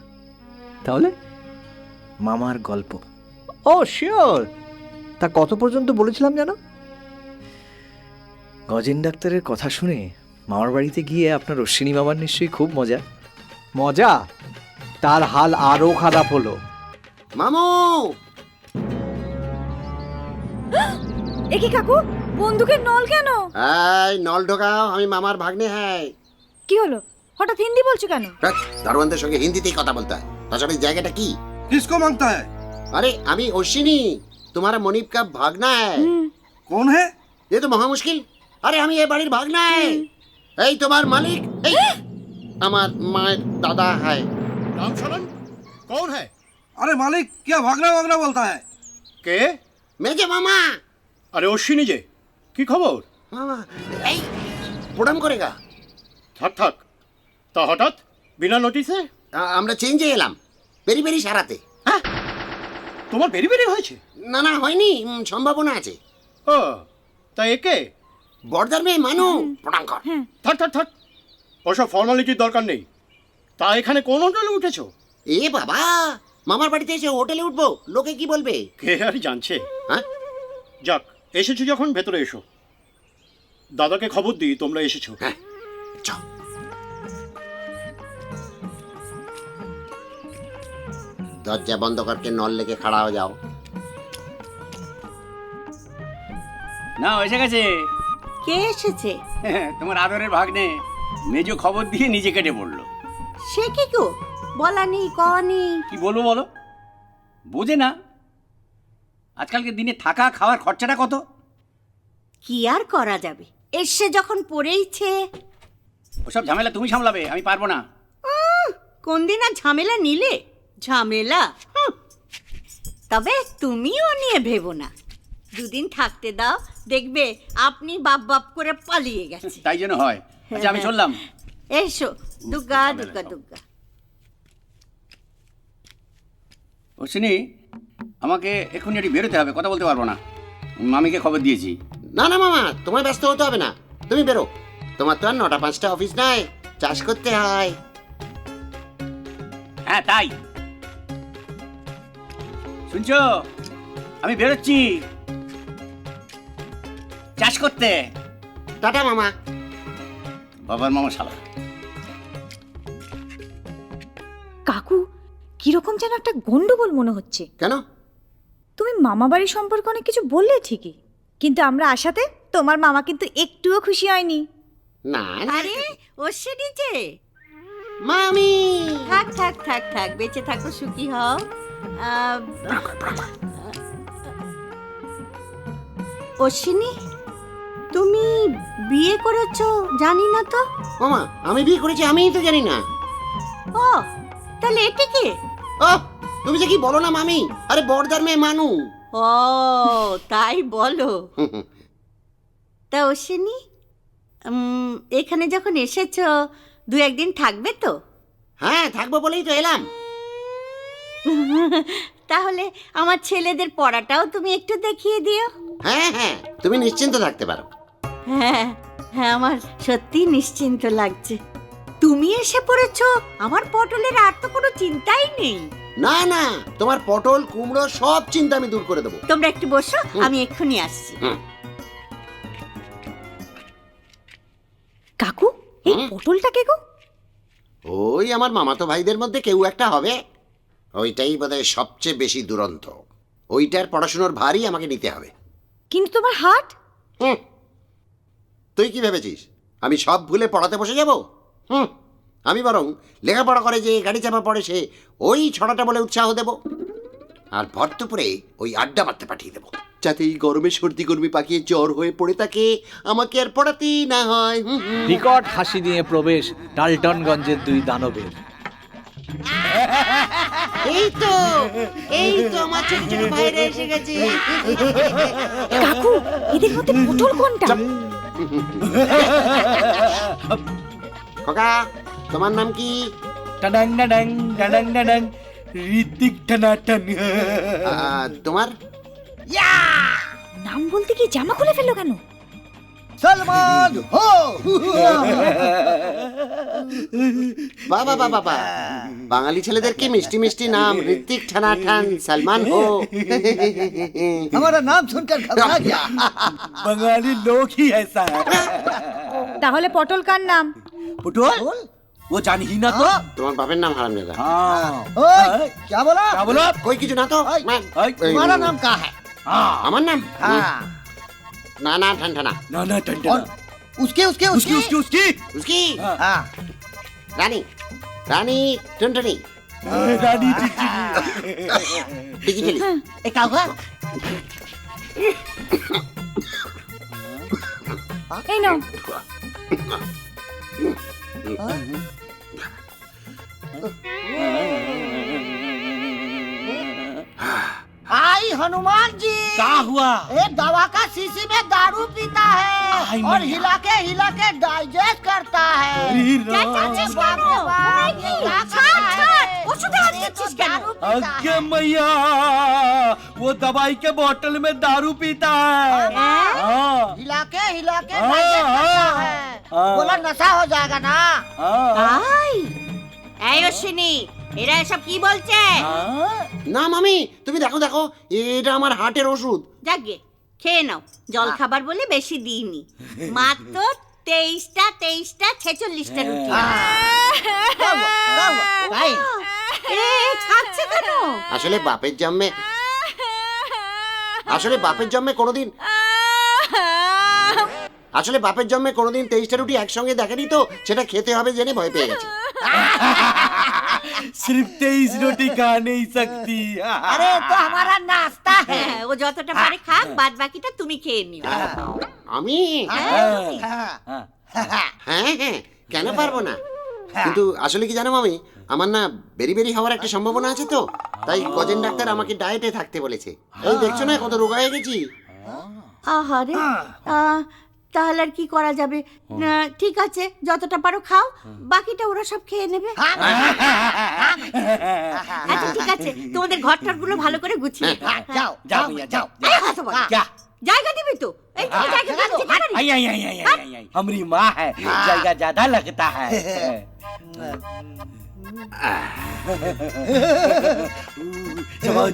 তাহলে মামার গল্প। ও শিওর। তা কত পর্যন্ত বলেছিলাম জানো? গজেন ডাক্তারের কথা শুনে মামার বাড়িতে গিয়ে আপনার অশ্বিনী মামার নিশ্চয়ই খুব মজা। মজা? তার হাল আরো খারাপ হলো। মামু! একি কাকু, বন্দুকের নল কেন? এই নল ঢোকাও, আমি মামার ভাগ্নে। হ্যাঁ, কি হলো? হঠাৎ হিন্দি বলছো কেন? দারোয়ানদের সঙ্গে হিন্দিতেই কথা বলতে হয়। তাছাড়া এই জায়গাটা কি? किसको मांगता है? अरे আমি অশ্বিনী, तुम्हारा मुनीब का भागना है। कौन है? ये तो महा मुश्किल। अरे আমি এই বাড়ির ভাগনা है। এই তোমার মালিক, এই আমার মায়ের দাদা है। नाम शरण कौन है? अरे मालिक क्या भागना भागना बोलता है? কে? মেজে মামা। আরে অশ্বিনী যে, কি খবর? মামা, এই প্রণাম করেগা। থাক থাক, তা হঠাৎ বিনা নোটিসে? আমরা চেঞ্জে এলাম, বেরি বেরি সারাতে। হ্যাঁ, তোমার বেরি বেরি হয়েছে? না না, হয়নি, সম্ভাবনা আছে। ও, তা একে? বর্দার মেয়ে মানু। প্রণাম কর। থাক থাক থাক, ওসব ফর্মালিটির দরকার নেই। তা এখানে কোন হোটেলে উঠেছো? এ বাবা, মামার বাড়িতে এসে হোটেলে উঠবো, লোকে কি বলবে? কে আর জানছে। হ্যাঁ, যাক, এসেছো যখন ভেতরে এসো। দাদাকে খবর দিই তোমরা এসেছো। হ্যাঁ চল। দরজা বন্ধ করকে নল লেগে খাড়া হয়ে যাও। না এসে গেছে। কে এসেছে? তোমার আদরের ভাগ্নে মেজো খবর দিয়ে নিজে কেটে পড়লো। সে কি গো? বলানি কওয়ানি? কি বলবো বলো, বোঝে না আজকালকে দিনে থাকা খাওয়ার খরচাটা কত। কি আর করা যাবে, এসে যখন পড়েইছে। ওসব ঝামেলা তুমি সামলাবে, আমি পারবো না। কোন দিন আর ঝামেলা নিলে? ঝামেলা তবে তুমিও নিয়ে ভেবো না, দুদিন থাকতে দাও, দেখবে আপনি বাপ বাপ করে পালিয়ে গেছে। তাই জন্য হয়। আচ্ছা আমি চললাম। এসো, দুগ্গা দুগ্গা দুগ্গা। অশ্বিনী, আমাকে এক্ষুনি একটু বেরোতে হবে, কথা বলতে পারবো না। মামিকে খবর দিয়েছি। না না মামা, তোমার ব্যস্ত হতে হবে না, তুমি বেরো। তোমার তো আর 9টা-5টা অফিস নাই, চাষ করতে হয়। হ্যাঁ তাই, শুনছো, আমি বেরোচ্ছি চাষ করতে। টাটা মামা। বাবার মামা শালা। কাকু, কিরকম যেন একটা গন্ডগোল মনে হচ্ছে। কেন? তুমি মামা বাড়ির সম্পর্কে অনেক কিছু বললে ঠিকই, কিন্তু আমরা আসাতে তোমার মামা কিন্তু একটুও খুশি হয়নি। না আরে ও সেটি যে মামি। থাক থাক থাক থাক, বেঁচে থাকো, সুখী হও। অশ্বিনী, তুমি বিয়ে করেছো জানি না তো? মামা আমি বিয়ে করেছি, আমিই তো জানি না। ও তাহলে এটি কে? ও তুমি যে কি বলো না মামি, আরে বড়দার মেয়ে মানু। ও তাই বলো। তা অশ্বিনী, এখানে যখন এসেছো 2-1 দিন থাকবে তো? হ্যাঁ থাকবো বলেই তো এলাম। তাহলে আমার ছেলেদের পড়াটাও তুমি একটু দেখিয়ে দিও। হ্যাঁ হ্যাঁ, তুমি নিশ্চিন্ত থাকতে পারো। হ্যাঁ হ্যাঁ, আমার সত্যি নিশ্চিন্ত লাগছে। তুমি এসে পড়েছো, আমার পটলের আর তো কোনো চিন্তাই নেই। না না, তোমার পটল কুমড়ো সব চিন্তা আমি দূর করে দেবো। তোমরা একটু বসো, আমি এক্ষুনি আসছি। কাকু, এই পটলটা কে গো? ওই আমার মামাতো ভাইদের মধ্যে কেউ একটা হবে, ওইটাই বোধহয় সবচেয়ে বেশি দুরন্ত। ওইটার পড়াশোনার ভারই আমাকে নিতে হবে। কিন্তু তোমার হাট। তুই কি ভেবেছিস আমি সব ভুলে পড়াতে বসে যাব? আমি বরং লেখাপড়া করে যে গাড়ি চাপা পড়ে সে ওই ছড়াটা বলে উৎসাহ দেব, আর ভর দুপুরে ওই আড্ডা মারতে পাঠিয়ে দেবো, যাতে এই গরমে সর্দি গরমি পাকিয়ে জ্বর হয়ে পড়ে থাকে, আমাকে আর পড়াতেই না হয়। বিকট হাসি নিয়ে প্রবেশ ডালটনগঞ্জের 2 দানবের। এই তো আমার ছোট ছোট ভাইরা এসে গেছে। কাকু, এদের মধ্যে পটল কোনটা? খোকা, তোমার নাম কি? টাডাং ডাডাং ডাডাং ডাডাং, ঋতিক টানাটান। তোমার নাম বলতে কি জামা খুলে ফেললো কেন? সলমান হো। বাবা বাবা বাবা, বাঙালি ছেলেদের কি মিষ্টি মিষ্টি নাম, ঋতিক ঠানাঠান, সলমান হো। हमारा नाम सुनकर घबरा गया। বাঙালি লোক হি ऐसा है। তাহলে পটল কার নাম? पटोल वो जानी ही ना तो। তোমার বাপের নাম হারামজাদা। हाँ ओए, क्या बोला? क्या बोला? কই কিছু না তো। तुम्हारा नाम क्या है? আমার নাম हाँ। না না ঠানঠানা। ना ना टंटन। और उसके उसके उसकी उसकी उसकी উসকি हाँ। রানী, রানী টুনটুনি, रानी टिकटिकी। ডিজিটালি। क्या हुआ? এই নাও। आई हनुमान जी, क्या हुआ? एक दवा का शीशी में दारू पीता है आई और मैया। हिला के डाइजेस्ट करता है। अरे क्या राम। चाची बाप रे बाप, ये क्या करता है? अरे तो दारू पीता अगे है। मैया, वो दवाई के बोतल में दारू पीता है। हाँ हिला के हाँ, डाइजेस्ट करता हाँ, है। हाँ। बोला नशा हो जाएगा ना। हाँ তাই? এই অশ্বিনী, এরা এসব কি বলছে? हाँ। না মামি, তুমি দেখো দেখো, এটা আমার হার্টের ওষুধ। যাকগে, খেয়ে নাও, জল খাবার বলে বেশি দিইনি, মাত্র 23টা 46টা রুটি। এ খাচ্ছে কেন? আসলে বাপের জন্মে কোনোদিন 23টা রুটি একসঙ্গে দেখেনি তো, সেটা খেতে হবে জেনে ভয় পেয়ে গেছে। सिर्फ 23 रोटी खा नहीं सकती। আরে তো हमारा नाश्ता है, ও যতটা পারে খাক, বাদ বাকিটা তুমি খেয়ে নিও। আমি হ্যাঁ, কেন পারবো না? কিন্তু আসলে কি জানো মামি, আমার না বেরি হওয়ার একটা সম্ভাবনা আছে তো, তাই গজেন ডাক্তার আমাকে ডায়েটে থাকতে বলেছে। এই দেখছো না কত রোগা হয়ে গেছি। আহারে, তাহলে আর কি করা যাবে? না, ঠিক আছে, যতটা পারো খাও, বাকিটা ওরা সব খেয়ে নেবে। আচ্ছা ঠিক আছে, তোমাদের ঘরটার গুলো ভালো করে গুছিয়ে যাও যাও জায়গা দিবি তো? এই তুমি জায়গা দিচ্ছি কেন? हमारी माँ है, जगह ज्यादा लगता है।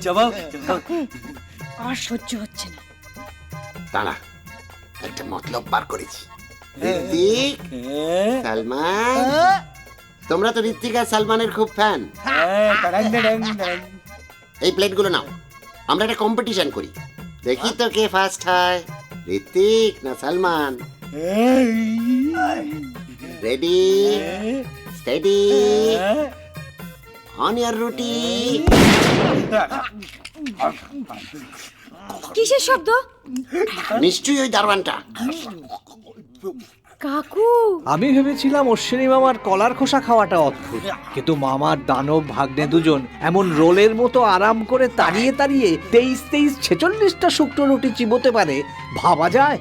चबाओ আর সহ্য হচ্ছে না। দাঁড়া, একটা মতলব বার করেছি। ঋত্বিক, সালমান, তোমরা তো ঋত্বিক আর সালমানের খুব ফ্যান। এই প্লেটগুলো নাও, আমরা একটা কম্পিটিশন করি, দেখি তো কে ফার্স্ট হয়, ঋত্বিক না সালমান। রেডি, স্টেডি, অন ইয়ার রুটি। কিসের শব্দ? নিশ্চয়ই ওই দারোয়ানটা। কাকু, আমি ভেবেছিলাম অশ্বিনী মামার কলার খোসা খাওয়াটা অদ্ভুত, কিন্তু মামার দানব ভাগ্নে দুজন এমন রোলের মতো আরাম করে তাড়িয়ে 23 46টা শুকনো রুটি চিবোতে পারে, ভাবা যায়?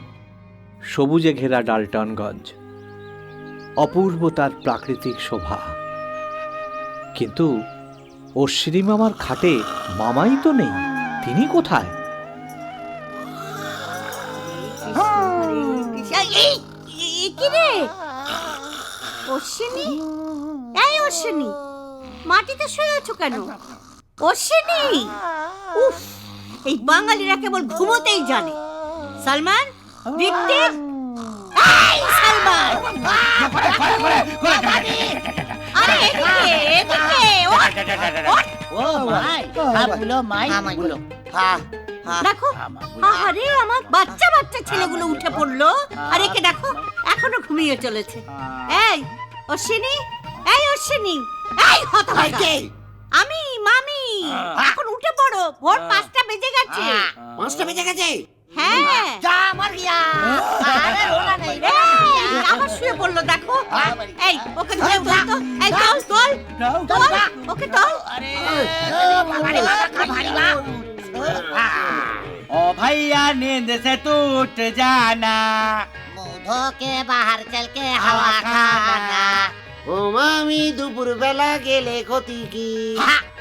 সবুজে ঘেরা ডালটনগঞ্জ, অপূর্ব তার প্রাকৃতিক শোভা, কিন্তু অশ্বিনী মামার খাটে মামাই তো নেই, তিনি কোথায়? কি রে অশ্বিনী? এই অশ্বিনী, মাটিতে শুয়ে আছো কেন? অশ্বিনী, উফ, এই বাঙালিরা কেবল ঘুমোতেই জানে। সালমান, ঋত্বিক, এই সালমান, আরে এদিকে দেখো, আরে আমার বাচ্চা ছেলেগুলো উঠে পড়লো, আর একে দেখো এখনো ঘুমিয়ে চলেছে। এই অশ্বিনী, এই অশ্বিনী, এই হতভাগ্যে, আমি মামি, এখন উঠে পড়ো, ভোর 5টা বেজে গেছে। 5টা বেজে গেছে? হ্যাঁ, যা আমার গিয়া, আরে রোলা নেই রে, আবার শুয়ে পড়লো দেখো। এই ওকে ধরে তোল তো, এই তোল, ওকে তোল। আরে ভারী মা। ओ भैया नींद से टूट जाना, मुंह के बाहर चल के हवा खाना। ও মামি, দুপুর বেলা গেলে ক্ষতি কি?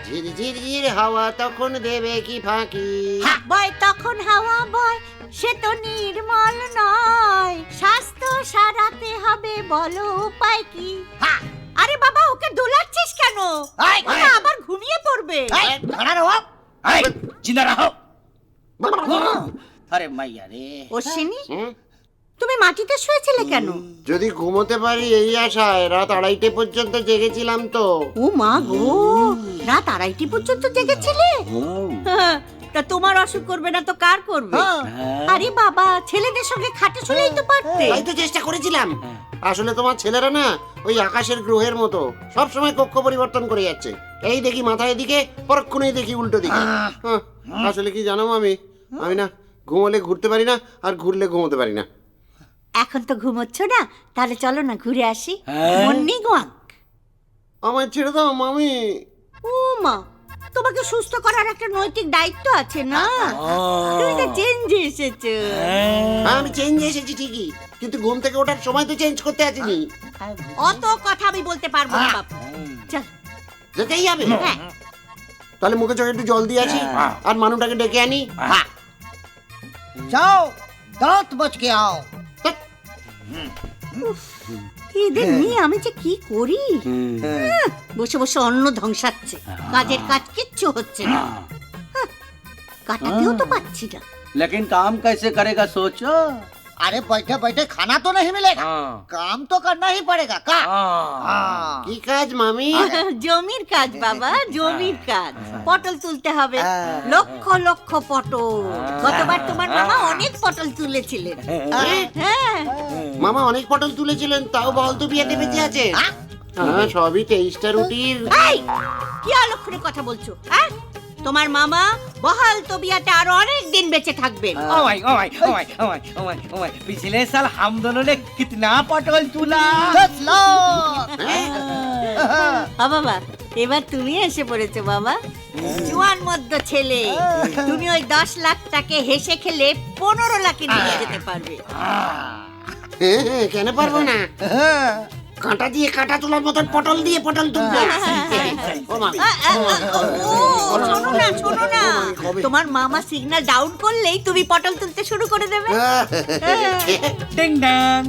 ঝিরঝির হাওয়া তখন দেবে কি ফাঁকি? বয় তখন হাওয়া বয়, সে তো নির্মল নয়, স্বাস্থ্য সারাতে হবে, বলো উপায় কি? আরে বাবা, ওকে দোলাচ্ছিস কেন? ওরা আবার ঘুমিয়ে পড়বে। जिंदा रहो। अरे मैया रे, অশ্বিনী, তুমি মাটিতে শুয়েছিলে কেন? যদি ঘুমোতে পারি এই আশায় রাত 2:30 পর্যন্ত জেগেছিলাম তো। ও মা গো, রাত 2:30 পর্যন্ত জেগেছিলে? তা তোমার অসুখ করবে না তো কার করবে? আরে বাবা, ছেলেদের সঙ্গে খাটে শুলেই তো পারতে। তাই তো চেষ্টা করেছিলাম। আসলে তোমার ছেলেরা না ওই আকাশের গ্রহের মতো, সব সময় কক্ষ পরিবর্তন করে যাচ্ছে। এই দেখি মাথায় এদিকে, পরক্ষণেই দেখি উল্টো দিকে। আসলে কি জানো আমি না ঘুমোলে ঘুরতে পারি না, আর ঘুরলে ঘুমোতে পারি না। এখন তো ঘুমোচ্ছ না, তাহলে চলো না ঘুরে আসি। Morning walk. আমার ছেড়ে দাও মামি। ও মা, তোমাকে সুস্থ করার একটা নৈতিক দায়িত্ব আছে না? তুমি তো চেঞ্জে এসেছো। আমি চেঞ্জে এসেছি ঠিকই, কিন্তু ঘুম থেকে ওঠার সময় তো চেঞ্জ করতে আসিনি। অত কথা আমি বলতে পারবো না বাপু। চল, যেতেই হবে? তাহলে মুখে চোখে একটু জল দিয়ে আসি, আর মানুটাকে ডেকে আনি। যাও, দাঁত বচকে আও। এদের নিয়ে আমি যে কি করি, বসে বসে অন্ন ধ্বংসাচ্ছে, কাজের কাজ কিচ্ছু হচ্ছে না, কাটাতেও তো পাচ্ছি না। लेकिन काम कैसे करेगा सोचो। अरे बैठे बैठे खाना तो नहीं मिलेगा, काम तो करना ही पड़ेगा का। কি কাজ মামি? জমির কাজ বাবা, জমির কাজ। পটল তুলতে হবে, লক্ষ লক্ষ পটল। গতবার তোমার মামা অনেক পটল তুলেছিলেন। হ্যাঁ, মামা অনেক পটল তুলেছিলেন, তাও বল তো বিয়েতে বেঁচে আছে। হ্যাঁ, সবই 23টা রুটির। এই, কি অলক্ষণে কথা বলছো? হ্যাঁ, তোমার মামা বহাল তবিয়াতে আরো অনেক দিন বেঁচে থাকবেন। पिछले साल हम दोनों ने कितना पटोल तुला। বাবা, এবার তুমি এসে পড়েছো বাবা, জোয়ান মধ্য ছেলে। তুমি ওই 10 লাখটাকে হেসে খেলে 15 লাখে নিয়ে যেতে পারবে। কেন পারবো না? কাঁটা দিয়ে কাঁটা তোলার মতন পটল দিয়ে পটল তুলবে। ও মামি, শোনো না, শোনো না, তোমার মামা সিগন্যাল ডাউন করলেই তুমি পটল তুলতে শুরু করে দেবে। डिंग डंग।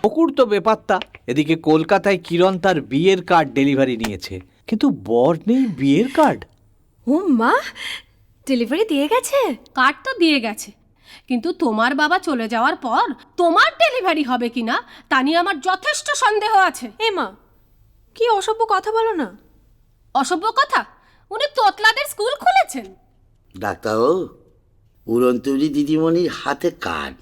বকুর তো বেপাত্তা। এদিকে কলকাতায় কিরণ তার বিয়ের কার্ড ডেলিভারি নিয়েছে, কিন্তু বর নেই বিয়ের কার্ড। ও মা, ডেলিভারি দিয়ে গেছে? কার্ড তো দিয়ে গেছে, কিন্তু তোমার বাবা চলে যাওয়ার পর তোমার ডেলিভারি হবে কিনা তা নিয়ে আমার যথেষ্ট সন্দেহ আছে। এ মা, কি অসভ্য কথা বলো না। অসভ্য কথা? উনি তোতলাদের স্কুল খুলেছেন। ডাক্তারবাবু, উড়ন্তরি দিদিমণির হাতে কার্ড,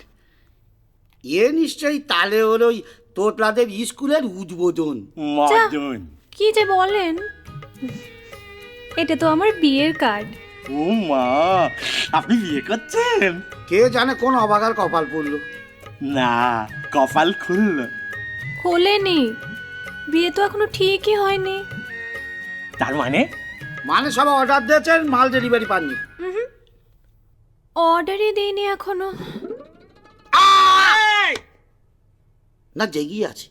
এ নিশ্চয়ই তালে ওর ওই তোতলাদের স্কুলের উদ্বোধন। মদন। কি যে বলেন, এটা তো আমার বিয়ের কার্ড। ও মা, আপনি বিয়ে করছেন? কে জানে কোন অবাগার কপাল পড়লো। না, কপাল খুলল। খোলেনি, বিয়ে তো এখনো ঠিকই হয়নি। তার মানে? মানে সব অর্ডার দিয়েছেন, মাল ডেলিভারি পাননি। অর্ডারই দেইনি এখনো। না, জেগিয়ে আছে।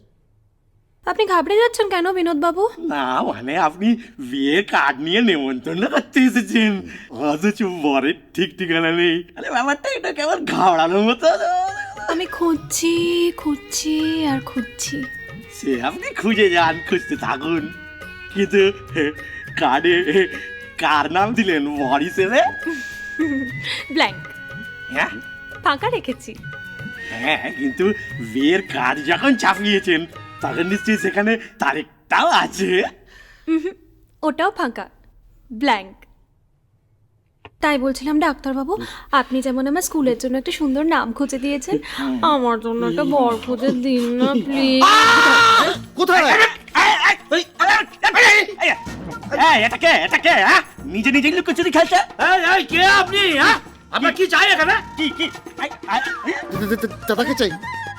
আপনি ঘাবড়ে যাচ্ছেন কেন বিনোদ বাবু? না মানে আপনি বিয়ের কার্ড নিয়ে নেমন্তন্ন করতে এসেছেন, অথচ বরের ঠিক ঠিকানা নেই। আরে ব্যাপারটা এটা কেমন ঘাবড়ানোর মতো। আমি খুঁজছি খুঁজছি আর খুঁজছি। সে আপনি খুঁজে যান, খুঁজতে থাকুন, কিন্তু কার্ডে কার নাম দিলেন বর হিসেবে? ব্ল্যাঙ্ক, হ্যাঁ ফাঁকা রেখেছি। হ্যাঁ, কিন্তু বিয়ের কার্ড যখন ছাপিয়েছেন তখন নিশ্চয়ই সেখানে তারিখটাও আছে। ওটাও ফাঁকা, ব্ল্যাঙ্ক। তাই বলছিলাম ডাক্তারবাবু, আপনি যেমন আমার স্কুলের জন্য একটা সুন্দর নাম খুঁজে দিয়েছেন, আমার জন্য একটা বর খুঁজে দিন না প্লিজ। কোথায়? এটা কে? এটা কে? হ্যাঁ, নিজে নিজে লুকোচুরি খেলছে। কে আপনি? হ্যাঁ, আপনার কি চাই এখানে? কি কি? দাদাকে চাই।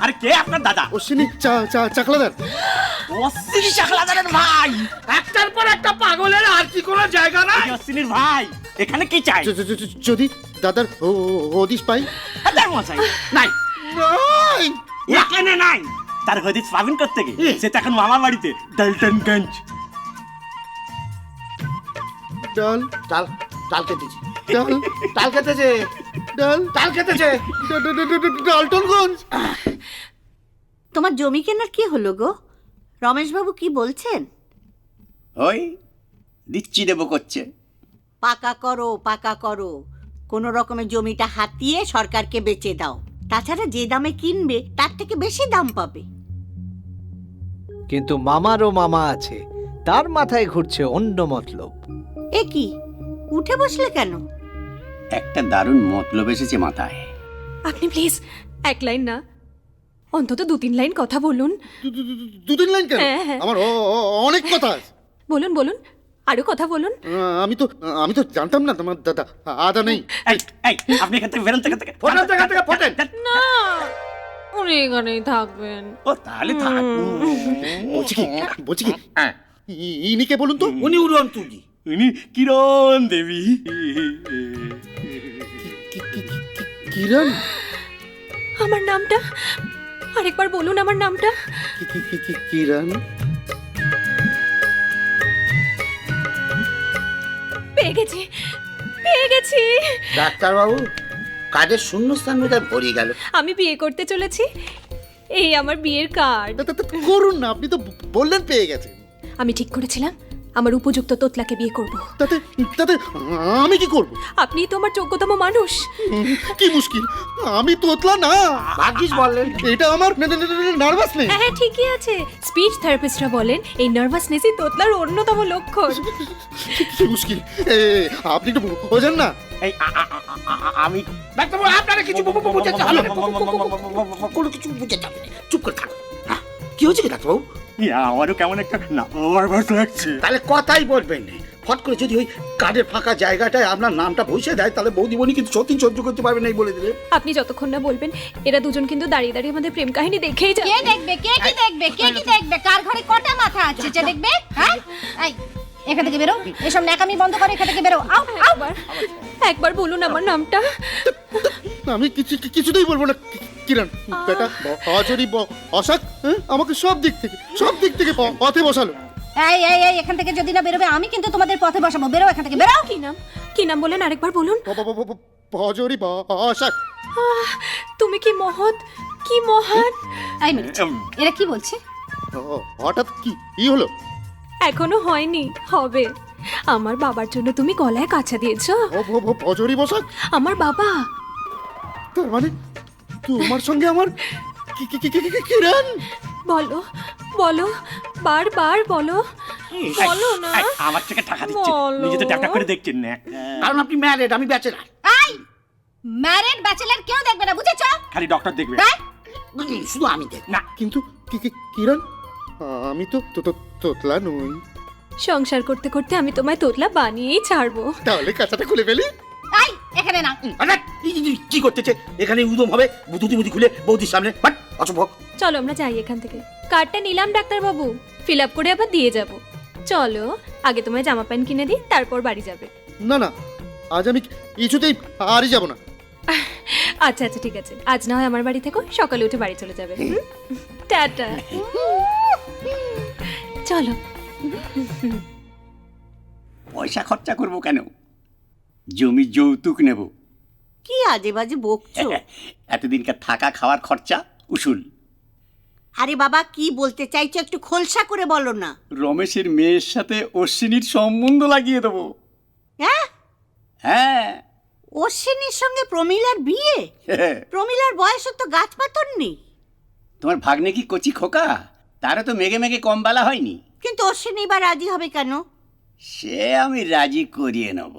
আরে কে আপনার দাদা? অশ্বিনী চাকলাদার। অশ্বিনী চাকলাদারের ভাই। একটার পর একটা পাগলের আর কি কোনো জায়গা নাই? অশ্বিনীর ভাই এখানে কি চাই? যদি দাদার হদিশ পাই। দাদার মশাই নাই, এখানে নাই। তার হদিশ পাবেন করতে গিয়ে সে তো এখন মামা বাড়িতে, ডালটনগঞ্জ। ডাল চাল চাল কেটেছে, ডাল চাল কেটেছে, ডাল চাল কেটেছে। ডালটনগঞ্জ। তোমার জমি কেনার কি হলো গো? রমেশ বাবু কি বলছেন? ওই দিচ্ছি দেবো করছে। পাকা করো, পাকা করো, কোনো রকমে জমিটা হাতিয়ে সরকারকে বেচে দাও। তাছাড়া যে দামে কিনবে তার থেকে বেশি দাম পাবে। কিন্তু মামারও মামা আছে, তার মাথায় ঘুরছে অন্য মতলব। এ কি, উঠে বসলে কেন? একটা দারুণ মতলব এসেছে মাথায়। আপনি প্লিজ এক লাইন না, অন্তত 2-3 লাইন কথা বলুন। 2-3 লাইন কেন? হ্যাঁ। আমার অনেক কথা আছে। বলুন বলুন, আরো কথা বলুন। আমি তো জানতাম না তোমার দাদা আদা নেই। আপনি এখান থেকে বেরোন, থেকে ফোটেন। না, উনি এখানেই থাকবেন। ও তাহলে থাকুন। বলছি কি ইনি কে বলুন তো? উনি উড়ন্তরি, উনি কিরণ দেবী। কিরণ? আমার নামটা আরেকবার বলুন, আমার নামটা। কিরণ? পেয়ে গেছি, পেয়ে গেছি। ডাক্তারবাবু, কাজের শূন্যস্থান বোধহয় ভরে গেল। আমি বিয়ে করতে চলেছি, এই আমার বিয়ের কার্ড। করুন না, আপনি তো বললেন পেয়ে গেছেন। আমি ঠিক করেছিলাম আমার উপযুক্ত তোতলাকে বিয়ে করব। তাতে তাতে আমি কি করব? আপনি তো আমার যোগ্যতম মানুষ। কি মুশকিল, আমি তোতলা না। ভাগ্যিস বললেন। এটা আমার নার্ভাস নেই। হ্যাঁ ঠিকই আছে, স্পিচ থেরাপিস্টরা বলেন এই নার্ভাসনেসই তোতলার অন্যতম লক্ষণ। কি মুশকিল, আপনি একটু বোঝেন না। এই আমি ডাক্তারবাবু, আপনারা কিছু বুঝাতে হবে না। কোনো কিছু বুঝাতে হবে না, চুপ করে থাকুন। হ্যাঁ, কি হয়েছে কি ডাক্তারবাবু? আমারও কেমন একটা নার্ভাস লাগছে। তাহলে কথাই বলবেন না। ফট করে যদি ওই কার্ডের ফাঁকা জায়গাটায় আপনার নামটা বসে দেয়, তাহলে বৌদিমণি কিন্তু সত্যি সহ্য করতে পারবে না, এই বলে দিলে। আপনি যতক্ষণ না বলবেন, এরা দুজন কিন্তু দাঁড়িয়ে দাঁড়িয়ে আমাদের প্রেম কাহিনী দেখেই যাবে। কে দেখবে, কে কি দেখবে, কে কি দেখবে? কার ঘরে কটা মাথা আছে যে দেখবে? হ্যাঁ, এই এখান থেকে বেরো, এসব ন্যাকামি বন্ধ করো, এখান থেকে বেরো। আউ আউ, একবার বলুন আমার নামটা। আমি কিছুতেই বলবো না কিরণ। বেটা অজরি অসাক আমাকে সব দিক থেকে পথে বসালো। এই এই এই, এখান থেকে যদি না বেরোবে আমি কিন্তু তোমাদের পথে বসাবো। বেরো এখান থেকে, বেরো। কি নাম বলেন আরেকবার বলুন। অজরি অসাক। তুমি কি মহৎ, কি মহান। এই মিনিট, এরা কি বলছে? হঠাৎ কি হলো? এখনো হয়নি, হবে। আমার বাবার জন্য তুমি গলায় কাছা দিয়েছো। অজরি বসাক আমার বাবা। তার মানে তোমার সঙ্গে আমার কিরণ? বলো বলো, বারবার বলো, বলো না। আমার থেকে টাকা দিচ্ছে, নিজে তো টাকা করে দেখছেন না। কারণ আপনি ম্যারেড, আমি ব্যাচেলার। এই ম্যারিড ব্যাচেলর কেউ দেখবে না, বুঝেছো? খালি ডক্টর দেখবে, শুধু আমি দেখ না। কিন্তু কিরণ, আমি তো তোতলা নই। সংসার করতে করতে আমি তোমায় তোতলা বানিয়েই ছাড়বো। তাহলে কাঁচাটা খুলে ফেলি। এই এখানে না। কি করতেছে এখানে? উদম হবে বুদ্ধি খুলে বৌদির সামনে। অসম্ভব। চলো আমরা যাই এখান থেকে। কার্ডটা নিলাম ডাক্তার বাবু, ফিল আপ করে আবার দিয়ে যাব। চলো, আগে তোমায় জামা প্যান্ট কিনে দিই, তারপর বাড়ি যাবে। না, আজ আমি কিছুতেই আরই যাব না। আচ্ছা আচ্ছা ঠিক আছে, আজ না হয় আমার বাড়ি থেকো, সকালে উঠে বাড়ি চলে যাবে। টাটা। চলো। পয়সা খরচা করবো কেন? জমি যৌতুক নেব। কি আজে বাজে বকছো? এতদিনকার থাকা খাওয়ার খরচা উসুল। আরে বাবা, কি বলতে চাইছো একটু খোলসা করে বলো না। রমেশের মেয়ের সাথে অশ্বিনীর সম্বন্ধ লাগিয়ে দেবো। হ্যাঁ, অশ্বিনীর সঙ্গে প্রমিলার বিয়ে? প্রমিলার বয়সও তো গাছ পাথর নেই। তোমার ভাগ্নে কি কচি খোকা? তারও তো মেঘে মেঘে কম বেলা হয়নি। কিন্তু অশ্বিনী এবার রাজি হবে কেন? সে আমি রাজি করিয়ে নেব।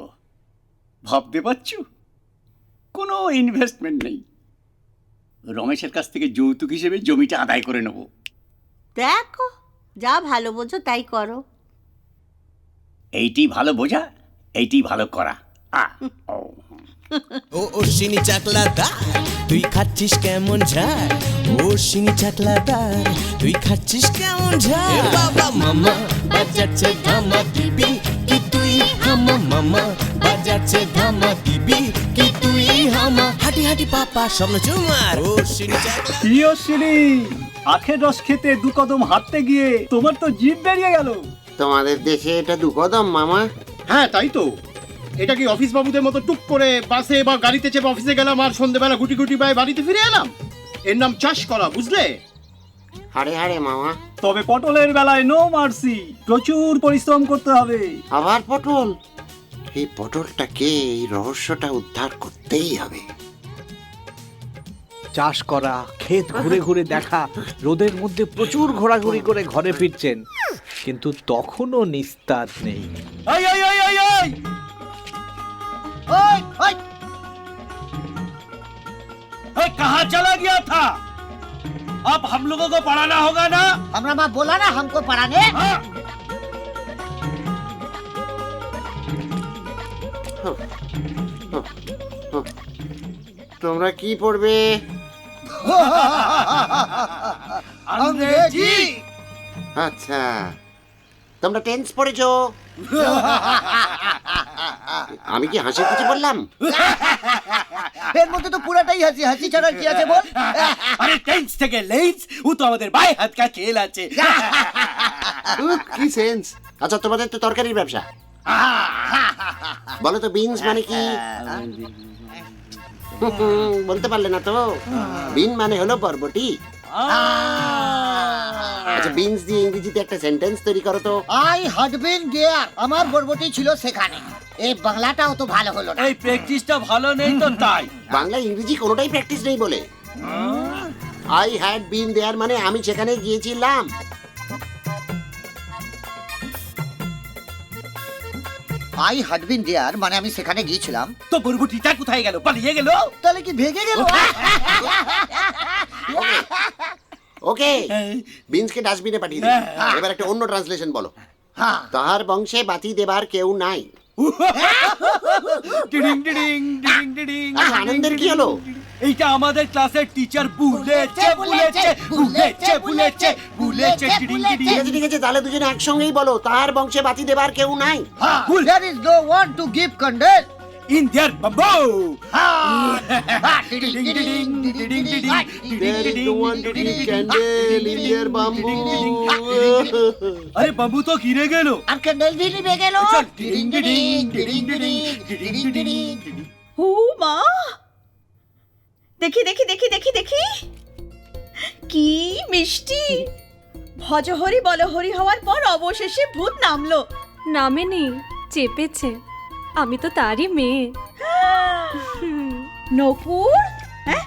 ভাবতে পারছো, কোনো ইনভেস্টমেন্ট নেই। রমেশের কাছ থেকে যৌতুক হিসেবে জমিটা আদায় করে নেব। দেখো, যা ভালো বোঝো তাই করো। এইটি ভালো বোঝা, এইটি ভালো করা। ও অশ্বিনী চাকলাদার, তুই খাচ্ছিস কেমন ঝাল? অশ্বিনী চাকলাদার, তুই খাচ্ছিস কেমন ঝাল? বাবা মামা বাজাচ্ছে ধামা দিবি কি তুই হামা? মামা বাজাচ্ছে ধামা দিবি কি তুই হামা? হাঁটি হাঁটি পাপা স্বপ্ন চুমার। অশ্বিনী চাকলা। কি অশ্বিনী, আখের রস খেতে দু কদম হাঁটতে গিয়ে তোমার তো জিভ বেরিয়ে গেল। তোমাদের দেশে এটা দুকদম মামা? হ্যাঁ তাই তো। এটা কি অফিস বাবুদের মতো টুক করে বাসে বা গাড়িতে চেপে অফিসে গেলাম আর সন্ধ্যেবেলা গুটি গুটি পায়ে বাড়িতে ফিরে এলাম? এর নাম চাষ করা, বুঝলে? হাড়ে মামা। তবে পটলের বেলায় নো মার্সি, প্রচুর পরিশ্রম করতে হবে। আবার পটল? এই পটলটাকে, এই রহস্যটা উদ্ধার করতেই হবে। চাষ করা, ক্ষেত ঘুরে ঘুরে দেখা, রোদের মধ্যে প্রচুর ঘোরাঘুরি করে ঘরে ফিরছেন, কিন্তু তখনও নিস্তার নেই। कहाँ चला गया था? अब हम लोगों को पढ़ाना होगा ना? हमरा माँ बोला ना हमको पढ़ाने। তোমরা কি পড়বে? अंग्रेजी। আচ্ছা, তোমরা টেন্স পড়েছো? আমি কি হাসি কিছু বললাম? এর মধ্যে তো পুরাটাই হাসি, হাসি ছাড়া কি আছে বল? আরে টেন্স থেকে লেন্স, ও তো আমাদের বাই হাত কা খেল আছে। কি সেন্স? আচ্ছা, তোমাদের তো তরকারির ব্যবসা, বলো তো বিনস মানে কি? বলতে পারলে না তো? বিন মানে হলো বরবটি। আচ্ছা বিনস দিয়ে ইংরেজিতে একটা সেন্টেন্স তৈরি করো তো। আই হ্যাড বিন দেয়ার, আমার বরবটি ছিল সেখানে। এই বাংলাটাও তো ভালো হলো না। এই প্র্যাকটিসটা ভালো নেই তো তাই। বাংলা ইংরেজি কোনোটাই প্র্যাকটিস নেই বলে। আই হ্যাড বিন দেয়ার মানে আমি সেখানে গিয়েছিলাম। আই হ্যাড বিন দেয়ার মানে আমি সেখানে গিয়েছিলাম। তো বরবটিটা কোথায় গেল? পালিয়ে গেল? তাহলে কি ভেঙে গেল? ওকে, বিনসকে ডাস্টবিনে পাঠিয়ে দিন। এবার একটা অন্য ট্রান্সলেশন বলো। হ্যাঁ, তাহার বংশে বাতি দেবার কেউ নাই। ডিডিং ডিডিং ডিডিং ডিডিং। আরে, আনন্দের কি হলো? এইটা আমাদের ক্লাসের টিচার বলেছে ডিডিং ডিডিং। ঠিক আছে ঠিক আছে, তাহলে দুজনে একসঙ্গেই বলো, তাহার বংশে বাতি দেবার কেউ নাই। there is no one to give candle in their bamboo. There is no one to give candle in their bamboo. আরে বাম্বু তো ঘিরে গেল। আর ক্যান্ডেল भी নিভে গেল। ডিডিং ডিডিং ডিডিং ডিডিং ডিডিং ডিডিং। ও মা, দেখি দেখি দেখি দেখি দেখি, কি মিষ্টি। ভজহরি বলহরি হওয়ার পর অবশেষে ভূত নামলো। নামেনি, চেপেছে। আমি তো তারই মেয়ে। নকুর, হ্যাঁ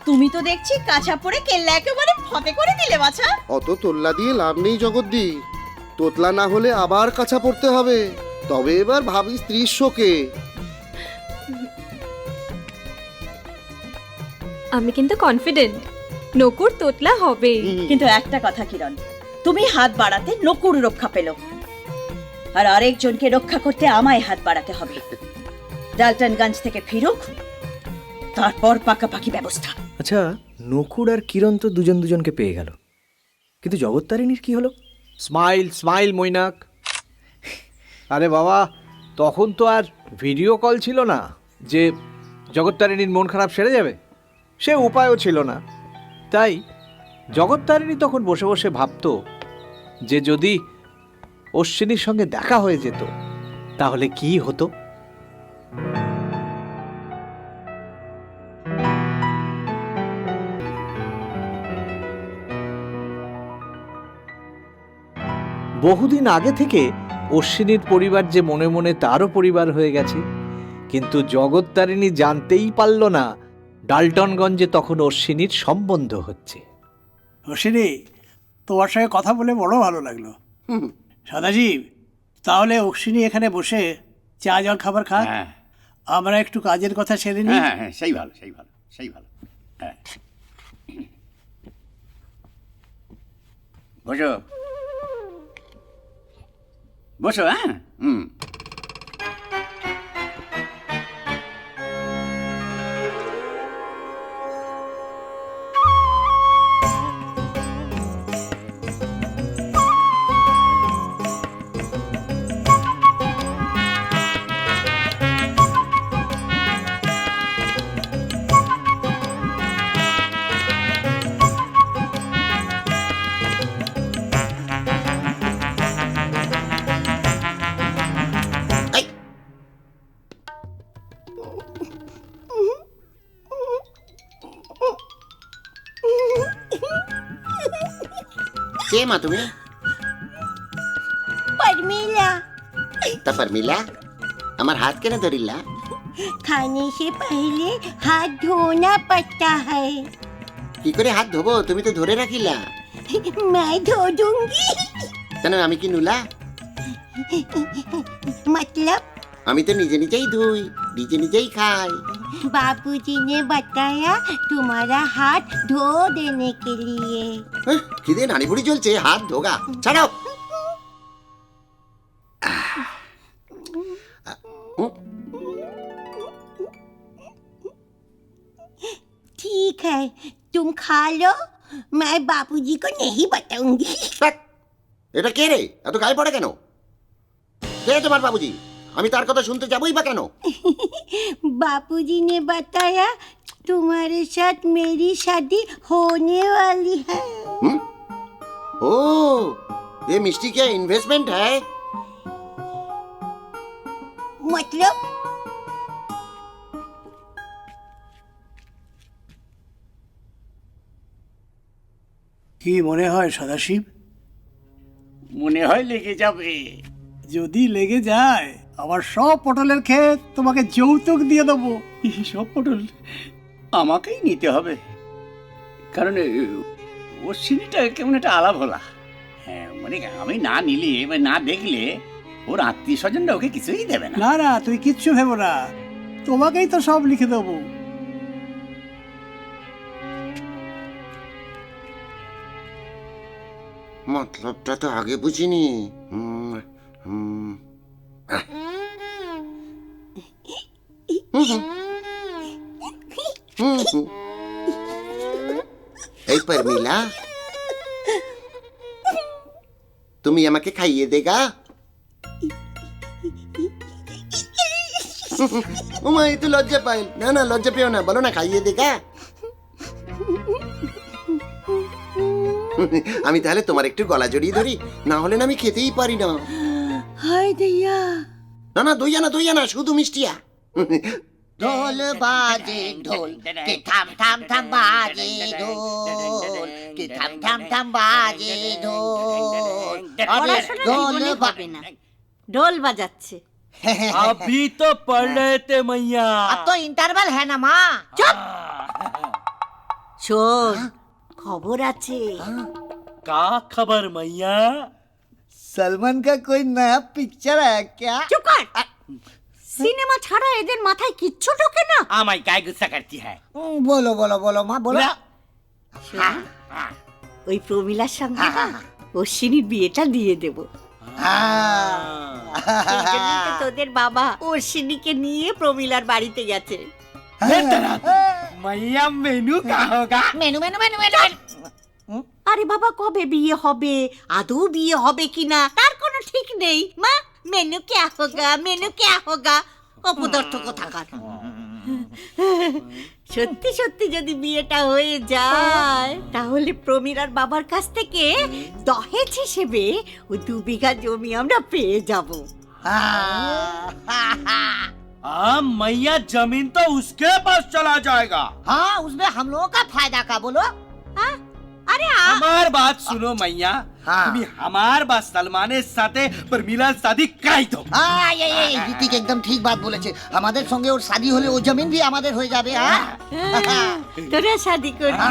তুমি তো দেখছি কাঁচা পড়ে কেল্লা একেবারে ফতে করে দিলে বাছা। অত তোল্লা দিয়ে লাভ নেই জগদ্দি, তোতলা না হলে আবার কাছা পড়তে হবে। তবে এবার ভাবি স্ত্রীর শোকে। আমি কিন্তু কনফিডেন্ট নকুর তোতলা হবে। কিন্তু একটা কথা কিরণ, তুমি হাত বাড়াতে নকুর রক্ষা পেল, আর আরেকজনকে রক্ষা করতে আমায় হাত বাড়াতে হবে। ডালটনগঞ্জ থেকে ফিরুক, তারপর পাকাপাকি ব্যবস্থা। আচ্ছা, নকুর আর কিরণ তো দুজন দুজনকে পেয়ে গেল, কিন্তু জগত্তারিণীর কি হলো? Smile smile Mainak. আরে বাবা, তখন তো আর ভিডিও কল ছিল না যে জগত্তারিণীর মন খারাপ সেরে যাবে, সে উপায়ও ছিল না। তাই জগত্তারিণী তখন বসে বসে ভাবতো যে যদি অশ্বিনীর সঙ্গে দেখা হয়ে যেত তাহলে কি হতো। বহুদিন আগে থেকে অশ্বিনীর পরিবার যে মনে মনে তারও পরিবার হয়ে গেছে, কিন্তু জগত্তারিণী জানতেই পারল না ডালটনগঞ্জে তখন অশ্বিনীর সম্বন্ধ হচ্ছে। অশ্বিনী, তোমার সঙ্গে কথা বলে বড় ভালো লাগলো। সদাজীব, তাহলে অশ্বিনী এখানে বসে চা জল খাবার খা, আমরা একটু কাজের কথা সেরে নিই। হ্যাঁ হ্যাঁ, সেই ভালো সেই ভালো সেই ভালো। হ্যাঁ, বসো বসো। হ্যাঁ, কে মা তুমি? परमीला, তা পারমিলা, আমার হাত কেন ধরিলা? खाने से पहले हाथ धोना पड़ता है। কি করে হাত ধোবো? তুমি তো ধরে রাখিলা। मैं धो दूंगी। কেন, আমি কি নুলা? मतलब আমি তো নিজে নিজেই ধুই, নিজে নিজেই খাই। बाबूजी ने बताया तुम्हारा हाथ धो देने के लिए। খিদে নানি বুড়ি চলছে, হাত ধোগা। ছাড়াও। ठीक है, तुम खा लो, मैं बाबूजी को नहीं बताऊंगी। এটা কে রে? এত গায়ে পড়ে কেন? কে তোমার বাবুজি? আমি তার কথা শুনতে যাবই বা কেন? बाबूजी ने बताया तुम्हारे साथ मेरी शादी होने वाली है। ओ, ये मिष्टी क्या इन्वेस्टमेंट है? मतलब কি মনে হয় সদাশিব? মনে হয় লেগে যাবে। যদি লেগে যায় আমার সব পটলের ক্ষেত তোমাকে যৌতুক দিয়ে দেবো। সব পটল আমাকেই নিতে হবে, কারণ ওর সিঁড়িটা কেমন একটা আলাভোলা। হ্যাঁ, মানে আমি না নিলে বা না দেখলে ওর আত্মীয় স্বজনরা ওকে কিছুই দেবে না। না না, তুই কিচ্ছু ভেবো না, তোমাকেই তো সব লিখে দেবো। মতলবটা তো আগে বুঝিনি। এই পারমিলা, তুমি আমাকে খাইয়ে দেগা? ওমা, এই তো লজ্জা পাই। না না, লজ্জা পেও না, বলো না খাইয়ে দেগা। আমি তাহলে তোমার একটু গলা জড়িয়ে ধরি, না হলে না আমি খেতেই পারি না। হাই দইয়া। না না, দইয়া না, শুধু মিষ্টিয়া। ঢোল বাজে ঢোল, কে থাম থাম থাম বাজে ঢোল, কে থাম থাম থাম বাজে ঢোল। পড়াশোনা জীবনে হবে না, ঢোল বাজাচ্ছে। अभी तो पढ़ रहे थे मैया। अब तो इंटरवल है ना माँ। চুপ। শোন, খবর আছে। का खबर मैया? सलमान का कोई नया पिक्चर है क्या? চুপ কর। সিনেমা ছাড়া এদের মাথায় কিচ্ছু ঢোকে না। আমায় काय गुस्सा करती है? बोलो बोलो बोलो माँ बोलो। শোন, ওই প্রমিলার সঙ্গে না অশ্বিনীর বিয়েটা দিয়ে দেব। সেই জন্যই তো তোদের বাবা অশ্বিনীকে নিয়ে প্রমিলার বাড়িতে গেছে। मैया मेनू का होगा? मेनू मेनू मेनू मेनू। আরে বাবা, কবে বিয়ে হবে, আদৌ বিয়ে হবে কিনা তার কোনো ঠিক নেই। মা, মেনু ক্যা হোগা, মেনু ক্যা হোগা, অপদার্থ কোথাকার। সত্যি সত্যি যদি বিয়েটা হয়ে যায় তাহলে প্রমিলার বাবার কাছ থেকে দহেজ হিসেবে ওই 2 বিঘা জমি আমরা পেয়ে যাব। हाँ मैया, जमीन तो उसके पास चला जाएगा। हाँ, उसमें हम लोगों का फायदा का बोलो। আরে हमार बात सुनो मैया, हाँ। तुम्ही हमार बात सलमाনের সাথে প্রমিলার শাদি করাই দাও। हाँ, ये ঋতিক एकदम ঠিক बात বলেছে। আমাদের সঙ্গে ওর শাদি হলে ও জমিন भी আমাদের হয়ে যাবে। তোরা শাদি করবি,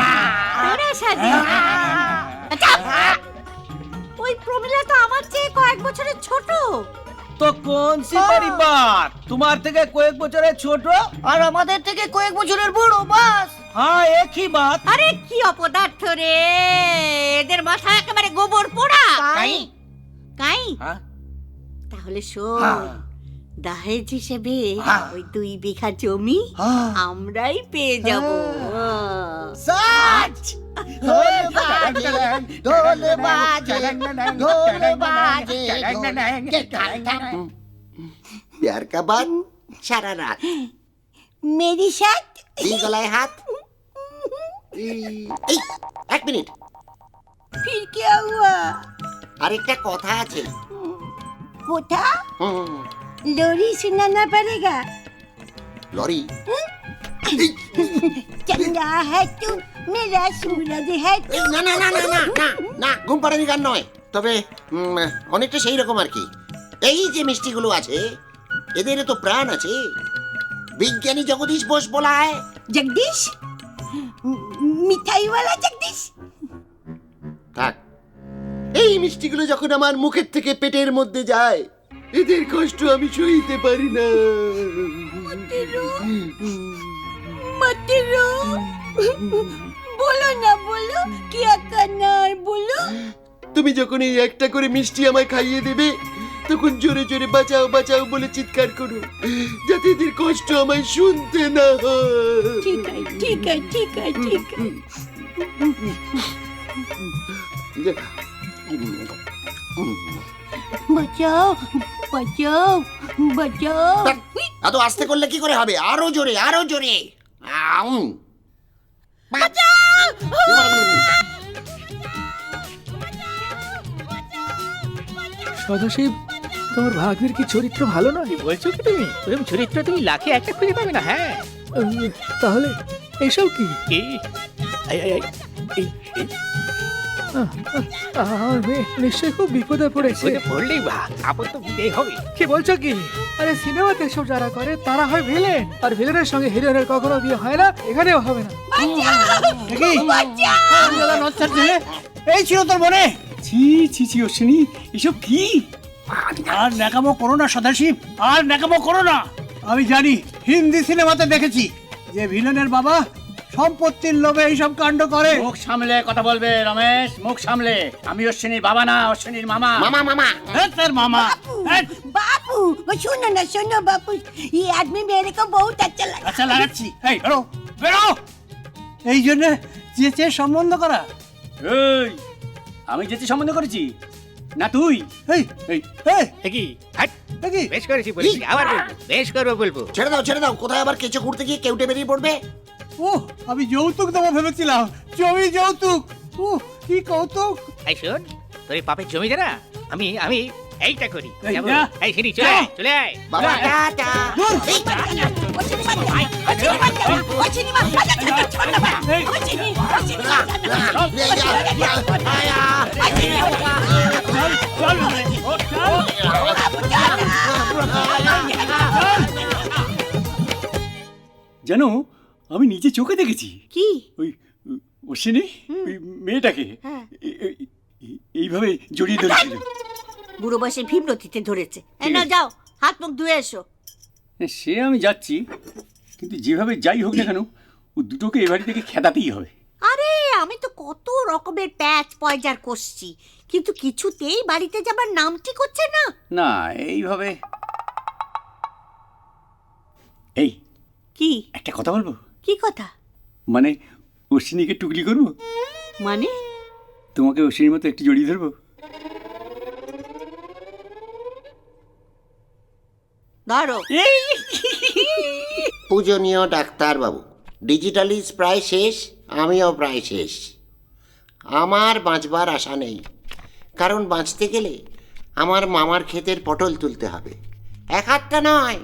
তোরা শাদি। আচ্ছা, ওই প্রমিলা তো আমার চেয়ে কয়েক বছরের ছোট। তো কোন সি বড়ি বাত, তোমার থেকে কয়েক বছরের ছোট আর আমাদের থেকে কয়েক বছরের বড়, বাস। हाँ एक ही बात। আরে কি অপদার্থ রে, এদের মাথা একেবারে গোবর পোড়া। কাই? কাই? हाँ? তাহলে শোন, দহেজ হিসেবে ওই 2 বিঘা জমি আমরাই পেয়ে যাব। सच। ढोल बाजे ढोल बाजे ढोल बाजे ढोल। प्यार का बात सारा रात, मेरी साथ এই গলায় হাত। এই, এক মিনিট, फिर क्या हुआ? আরেকটা কথা আছে। कोठा হুম, लोरी सुनाना पड़ेगा। লরি। चंदा है तू, मेरा सूरज है तू। এই, না না না না না না না, ঘুম পাড়ানি গান নয়, তবে অনেকটা সেই রকম আর কি। এই যে মিষ্টিগুলো আছে এদের তো প্রাণ আছে। বিজ্ঞানী জগদীশ বোস বলা হয়। जगदीश, मिठाई वाला जगदीश। থাক, এই মিষ্টিগুলো যখন আমার মুখের থেকে পেটের মধ্যে যায় এদের কষ্ট আমি সইতে পারি না। मत रो, बोलो ना बोलो, क्या करना है बोलो। তুমি যখন এই একটা করে মিষ্টি আমায় খাইয়ে দেবে তখন জোরে জোরে বাঁচাও বাঁচাও বলে চিৎকার করো, যাতে এদের কষ্ট আমায় শুনতে না হয়। ठीक है ठीक है ठीक है ठीक है। बचाओ बचाओ बचाओ। এত আস্তে করলে কি করে হবে? আরো জোরে আরো জোরে। আউম। সদাশিব, তোমার ভাগ্নের কি চরিত্র ভালো নয়? বলছো কি তুমি? ওরকম চরিত্র তুমি লাখে একটা খুঁজে পাবে না। হ্যাঁ, তাহলে এইসব কি? এই, এই, এই, এই, এই। আমার মেয়ে নিশ্চয়ই খুব বিপদে পড়েছে। পড়লেই বা আপদ তো বিদেই হবে। কি বলছো কি? আরে সিনেমাতে এসব যারা করে তারা হয় ভিলেন, আর ভিলেনের সঙ্গে হিরোইনের কখনো বিয়ে হয় না, এখানেও হবে না। এই ছিল তোর মনে? ছি ছি ছি অশ্বিনী, এসব কি? আর ন্যাকামো করো না সদাশিব, আর ন্যাকামো করো না। আমি জানি, হিন্দি সিনেমাতে দেখেছি যে ভিলেনের বাবা সম্পত্তির লোভে এইসব কাণ্ড করে। মুখ সামলে কথা বলবে রমেশ, মুখ সামলে। আমি অশ্বিনীর বাবা না, অশ্বিনীর মামা। মামা মামা তার মামা। बापू वो सुनो बापू, ये आदमी मेरे को बहुत अच्छा लगा। আচ্ছা লাগাচ্ছি। এই বেরো বেরো। এই জন্য যেচে সম্বন্ধ করা। এই আমি যেতে সম্বন্ধ করেছি না তুই? এই এই এই কি হাট কি বেশ করেছি বলেছি, আবার বলবো, বেশ করবো বলবো। ছেড়ে দাও, কোথায় আবার কেঁচো ঘুরতে গিয়ে কেউটে বেরিয়ে পড়বে। ও আমি যৌতুক দেবো ভেবেছিলাম, জমি যৌতুক। ও কি কৌতুক। এই শোন, তোর এই পাপের জমি না, আমি এইটা করি। এই যাবো? যা। এই সিঁড়ি চলে আয়, চলে আয়। বাবা টাটা। জানো আমি নিজে চোখে দেখেছি কি? ওই অশ্বিনী ওই মেয়েটাকে এইভাবে জড়িয়ে ধরেছিল। বুড়ো বয়সে ভীমরতিতে ধরেছে। এই না যাও, হাত মুখ ধুয়ে এসো। সে আমি যাচ্ছি, কিন্তু যেভাবে যাই হোক না কেন ও দুটোকে এ বাড়ি থেকে খেদাতেই হবে। আরে আমি তো কত রকমের প্যাচ পয়জার করছি, কিন্তু কিছুতেই বাড়িতে যাবার নামটি করছে না। না এইভাবে। এই কি? একটা কথা বলবো? কি কথা? মানে অশ্বিনীকে টুকলি করবো, মানে তোমাকে অশ্বিনীর মতো একটু জড়িয়ে ধরবো। ধরো। পূজনীয় ডাক্তার বাবু, ডিজিটালি প্রায় শেষ, আমিও প্রায় শেষ। আমার বাঁচবার আশা নেই, কারণ বাঁচতে গেলে আমার মামার ক্ষেতের পটল তুলতে হবে। এক হাতটা নয়,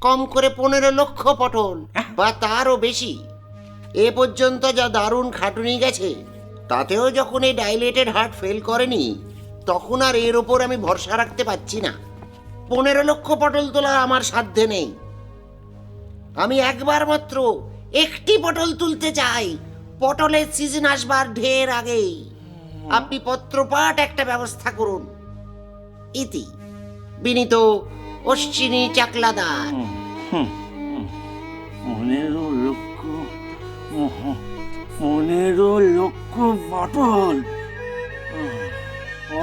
কম করে 15 লক্ষ পটল বা তারও বেশি। এ পর্যন্ত যা দারুণ খাটুনি গেছে, তাতেও যখন এই ডাইলেটেড হার্ট ফেল করেনি, তখন আর এর ওপর আমি ভরসা রাখতে পারছি না। 15 লক্ষ পটল তোলা আমার সাধ্যে নেই। আমি একবার মাত্র একটি পটল তুলতে চাই, পটলের সিজন আসবার ঢের আগেই। আপনি পত্রপাঠ একটা ব্যবস্থা করুন। ইতি বিনীত অশ্বিনী চাকলাদার। 15 লক্ষ 15 লক্ষ পটল।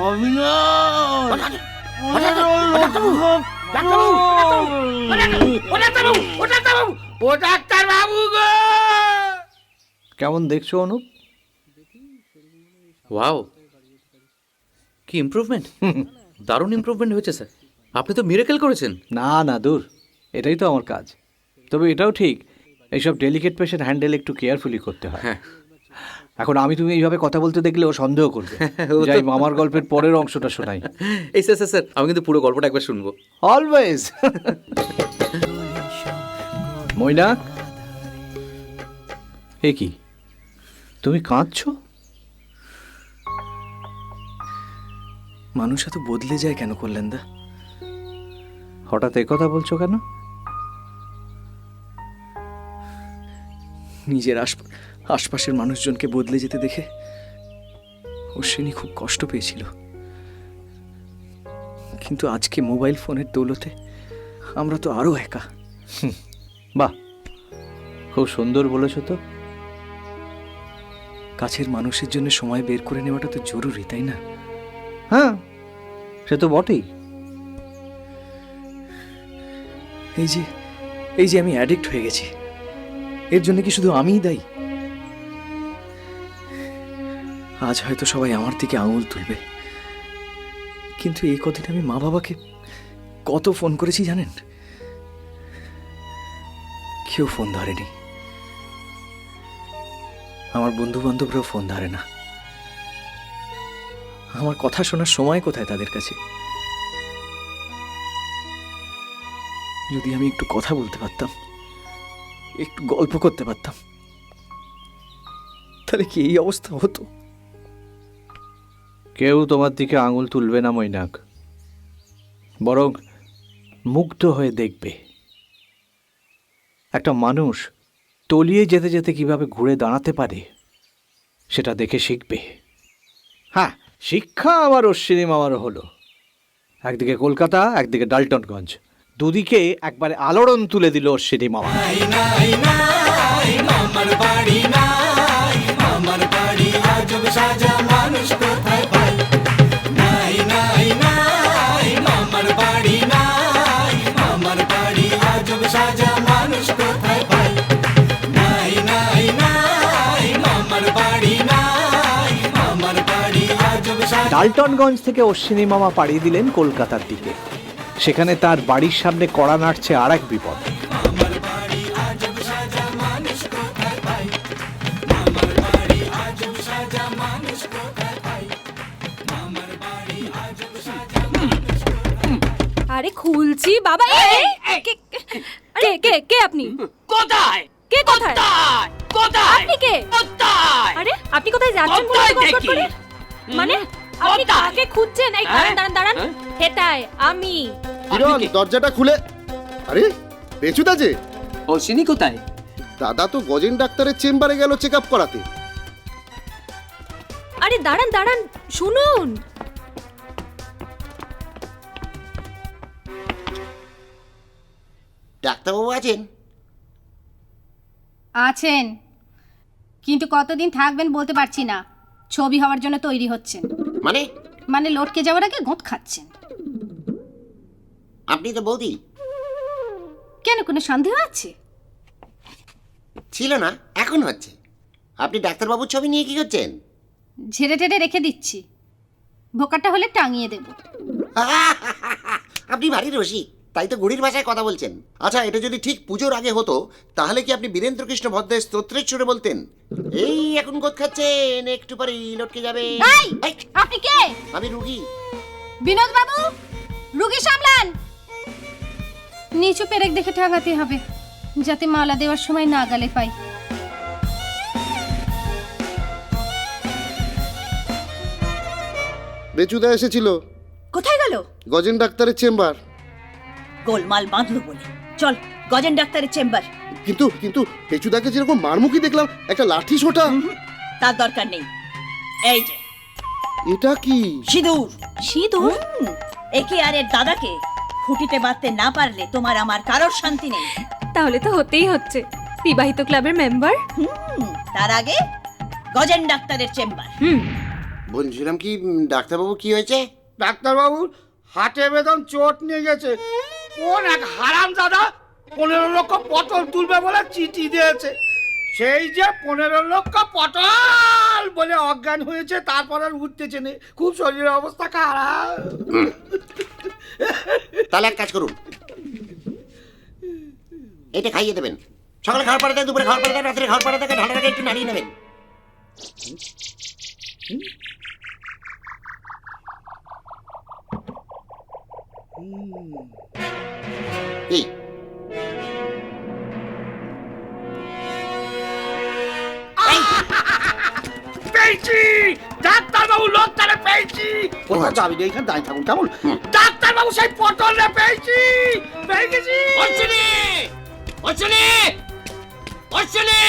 অবিনাশ, 15 লক্ষ কেমন দেখছো অনুপ? ওয়াও, কি ইমপ্রুভমেন্ট! দারুণ ইমপ্রুভমেন্ট হয়েছে স্যার। আপনি তো মিরাকেল করেছেন। না না দূর, এটাই তো আমার কাজ। তবে এটাও ঠিক, এইসব ডেলিকেট পেশেন্ট হ্যান্ডেল একটু কেয়ারফুলি করতে হয়। এখন আমি তুমি এইভাবে কথা বলতে দেখলে ও সন্দেহ করবে। যাই মামার গল্পের পরের অংশটা শোনাই। এই স্যার স্যার স্যার, আমি কিন্তু পুরো গল্পটা একবার শুনবো। অলওয়েজ। ময়না, এ কি তুমি কাঁদছো? মানুষ এত বদলে যায় কেন করলেন দা? হঠাৎ কথা বলছো কেন? নিজের আশপাশের মানুষজনকে বদলে যেতে দেখে অশ্বিনী খুব কষ্ট পেয়েছিল, কিন্তু আজকে মোবাইল ফোনের দৌলতে আমরা তো আরো একা। বাহ, খুব সুন্দর বলেছো তো। কাছের মানুষের জন্য সময় বের করে নেওয়াটা তো জরুরি, তাই না? হ্যাঁ, সে তো বটেই। এই যে আমি অ্যাডিক্ট হয়ে গেছি, এর জন্য কি শুধু আমিই দায়ী? আজ হয়তো সবাই আমার দিকে আঙুল তুলবে, কিন্তু এই কদিন আমি মা বাবাকে কত ফোন করেছি জানেন? কেউ ফোন ধরেনি। আমার বন্ধু বান্ধবরাও ফোন ধরে না। আমার কথা শোনার সময় কোথায় তাদের কাছে? যদি আমি একটু কথা বলতে পারতাম, একটু গল্প করতে পারতাম, তাহলে কি এই অবস্থা হতো? কেউ তোমার দিকে আঙুল তুলবে না মৈনাক, বরং মুগ্ধ হয়ে দেখবে একটা মানুষ তলিয়ে যেতে যেতে কিভাবে ঘুরে দাঁড়াতে পারে সেটা দেখে শিখবে। হ্যাঁ, শিক্ষা আমার অশ্বিনী মামারও হলো। একদিকে কলকাতা, একদিকে ডাল্টনগঞ্জ, দুদিকে একবারে আলোড়ন তুলে দিল অশ্বিনী মামা। মামার বাড়ি নাই, মামার বাড়ি আজব সাজা মানুষ কোথায় পায়? নাই নাই নাই মামার বাড়ি নাই, মামার বাড়ি আজব সাজা মানুষ কোথায় পায়? নাই নাই নাই মামার বাড়ি নাই, মামার বাড়ি আজব সাজা। ডাল্টনগঞ্জ থেকে অশ্বিনী মামা পাড়িয়ে দিলেন কলকাতার দিকে। সেখানে তার বাড়ির সামনে কড়া নাড়ছে আর এক বিপদ। আরে খুলছি বাবা। কে কে কে আপনি? কোথায়? কে কোথায়? কোথায়? আপনি কে? কোথায়? আরে আপনি কোথায় যাচ্ছেন বলে এত গটগট করে? মানে আপনি কাকে খুঁজছেন? এই দাঁড়ান দাঁড়ান দাঁড়ান, হেতায় আমি। কিরণ, দরজাটা খুলে। আরে বেচুদা যে। অশ্বিনী কোথায়? দাদা তো গজেন ডাক্তারের চেম্বারে গেল চেক আপ করাতে। আরে দাঁড়ান দাঁড়ান, শুনুন। ডাক্তারবাবু আছেন? আছেন, কিন্তু কতদিন থাকবেন বলতে পারছি না। ছবি হওয়ার জন্য তৈরি হচ্ছেন। মানে? মানে লটকে যাওয়ার আগে গোঁত খাচ্ছেন। আপনি তো বৌদি। কেন, কোনো সন্দেহ আছে? ছিল না, এখন হচ্ছে। আপনি ডাক্তারবাবুর ছবি নিয়ে কি করছেন? ঝেড়ে টেড়ে রেখে দিচ্ছি, ভোকারটা হলে টাঙিয়ে দেব। আপনি ভারী রসিক, তাই তো গুড়ির ভাষায় কথা বলছেন। আচ্ছা, এটা যদি ঠিক পুজোর আগে হতো তাহলে কি আপনি বীরেন্দ্র কৃষ্ণ ভদ্রের স্তোত্রের সুরে বলতেন, এই এখন গোদ খাচ্ছেন, একটু পরে লটকে যাবে? আপনি কে? আমি রুগী। বিনোদ বাবু, রুগী সামলান। নিচু পেরেক দেখে টাঙাতে হবে, যাতে মালা দেওয়ার সময় না গালে পাই। বেচুদা এসেছিল। কোথায় গেল? গজেন ডাক্তারের চেম্বার। গোলমাল বাঁধলো বলে। চল গজেন ডাক্তারের চেম্বার। কিন্তু কিন্তু বেচুদাকে যেরকম মারমুখী দেখলাম, একটা লাঠি সোটা। তার দরকার নেই। এই যে এটা কি? সিঁদুর। সিঁদুর? একে আর এর দাদাকে খুঁটিতে বাঁধতে না পারলে তোমার আমার কারোর শান্তি নেই। তাহলে তো হতেই হচ্ছে, বিবাহিত ক্লাবের মেম্বার। তার আগে গজেন ডাক্তারের চেম্বার। বলছিলাম কি ডাক্তারবাবু, কি হয়েছে? ডাক্তারবাবুর হাটে বেদন চোট নিয়ে গেছে। কোন এক হারাম দাদা 15 লক্ষ পটল তুলবে বলে চিঠি দিয়েছে। সেই যে 15 লক্ষ পটল বলে অজ্ঞান হয়েছে, তারপর আর উঠতেছে না। খুব শরীরের অবস্থা খারাপ। তাহলে এক কাজ করুন, এটা খাইয়ে দেবেন। সকালে খাওয়ার পরে দেন, দুপুরে খাওয়ার পরে দেন, রাত্রে খাওয়ার পরে দেখে ঢালাটাকে একটু নাড়িয়ে নেবেন। কি? পেয়েছি ডাক্তারবাবু, লোকটারে পেয়েছি। কোথাও যাবি না, এখানে দাঁড়িয়ে থাকুন কেমন? ডাক্তারবাবু সেই পটলটা পেয়েছি, পেয়ে গেছি। অশ্বিনী! অশ্বিনী! অশ্বিনী!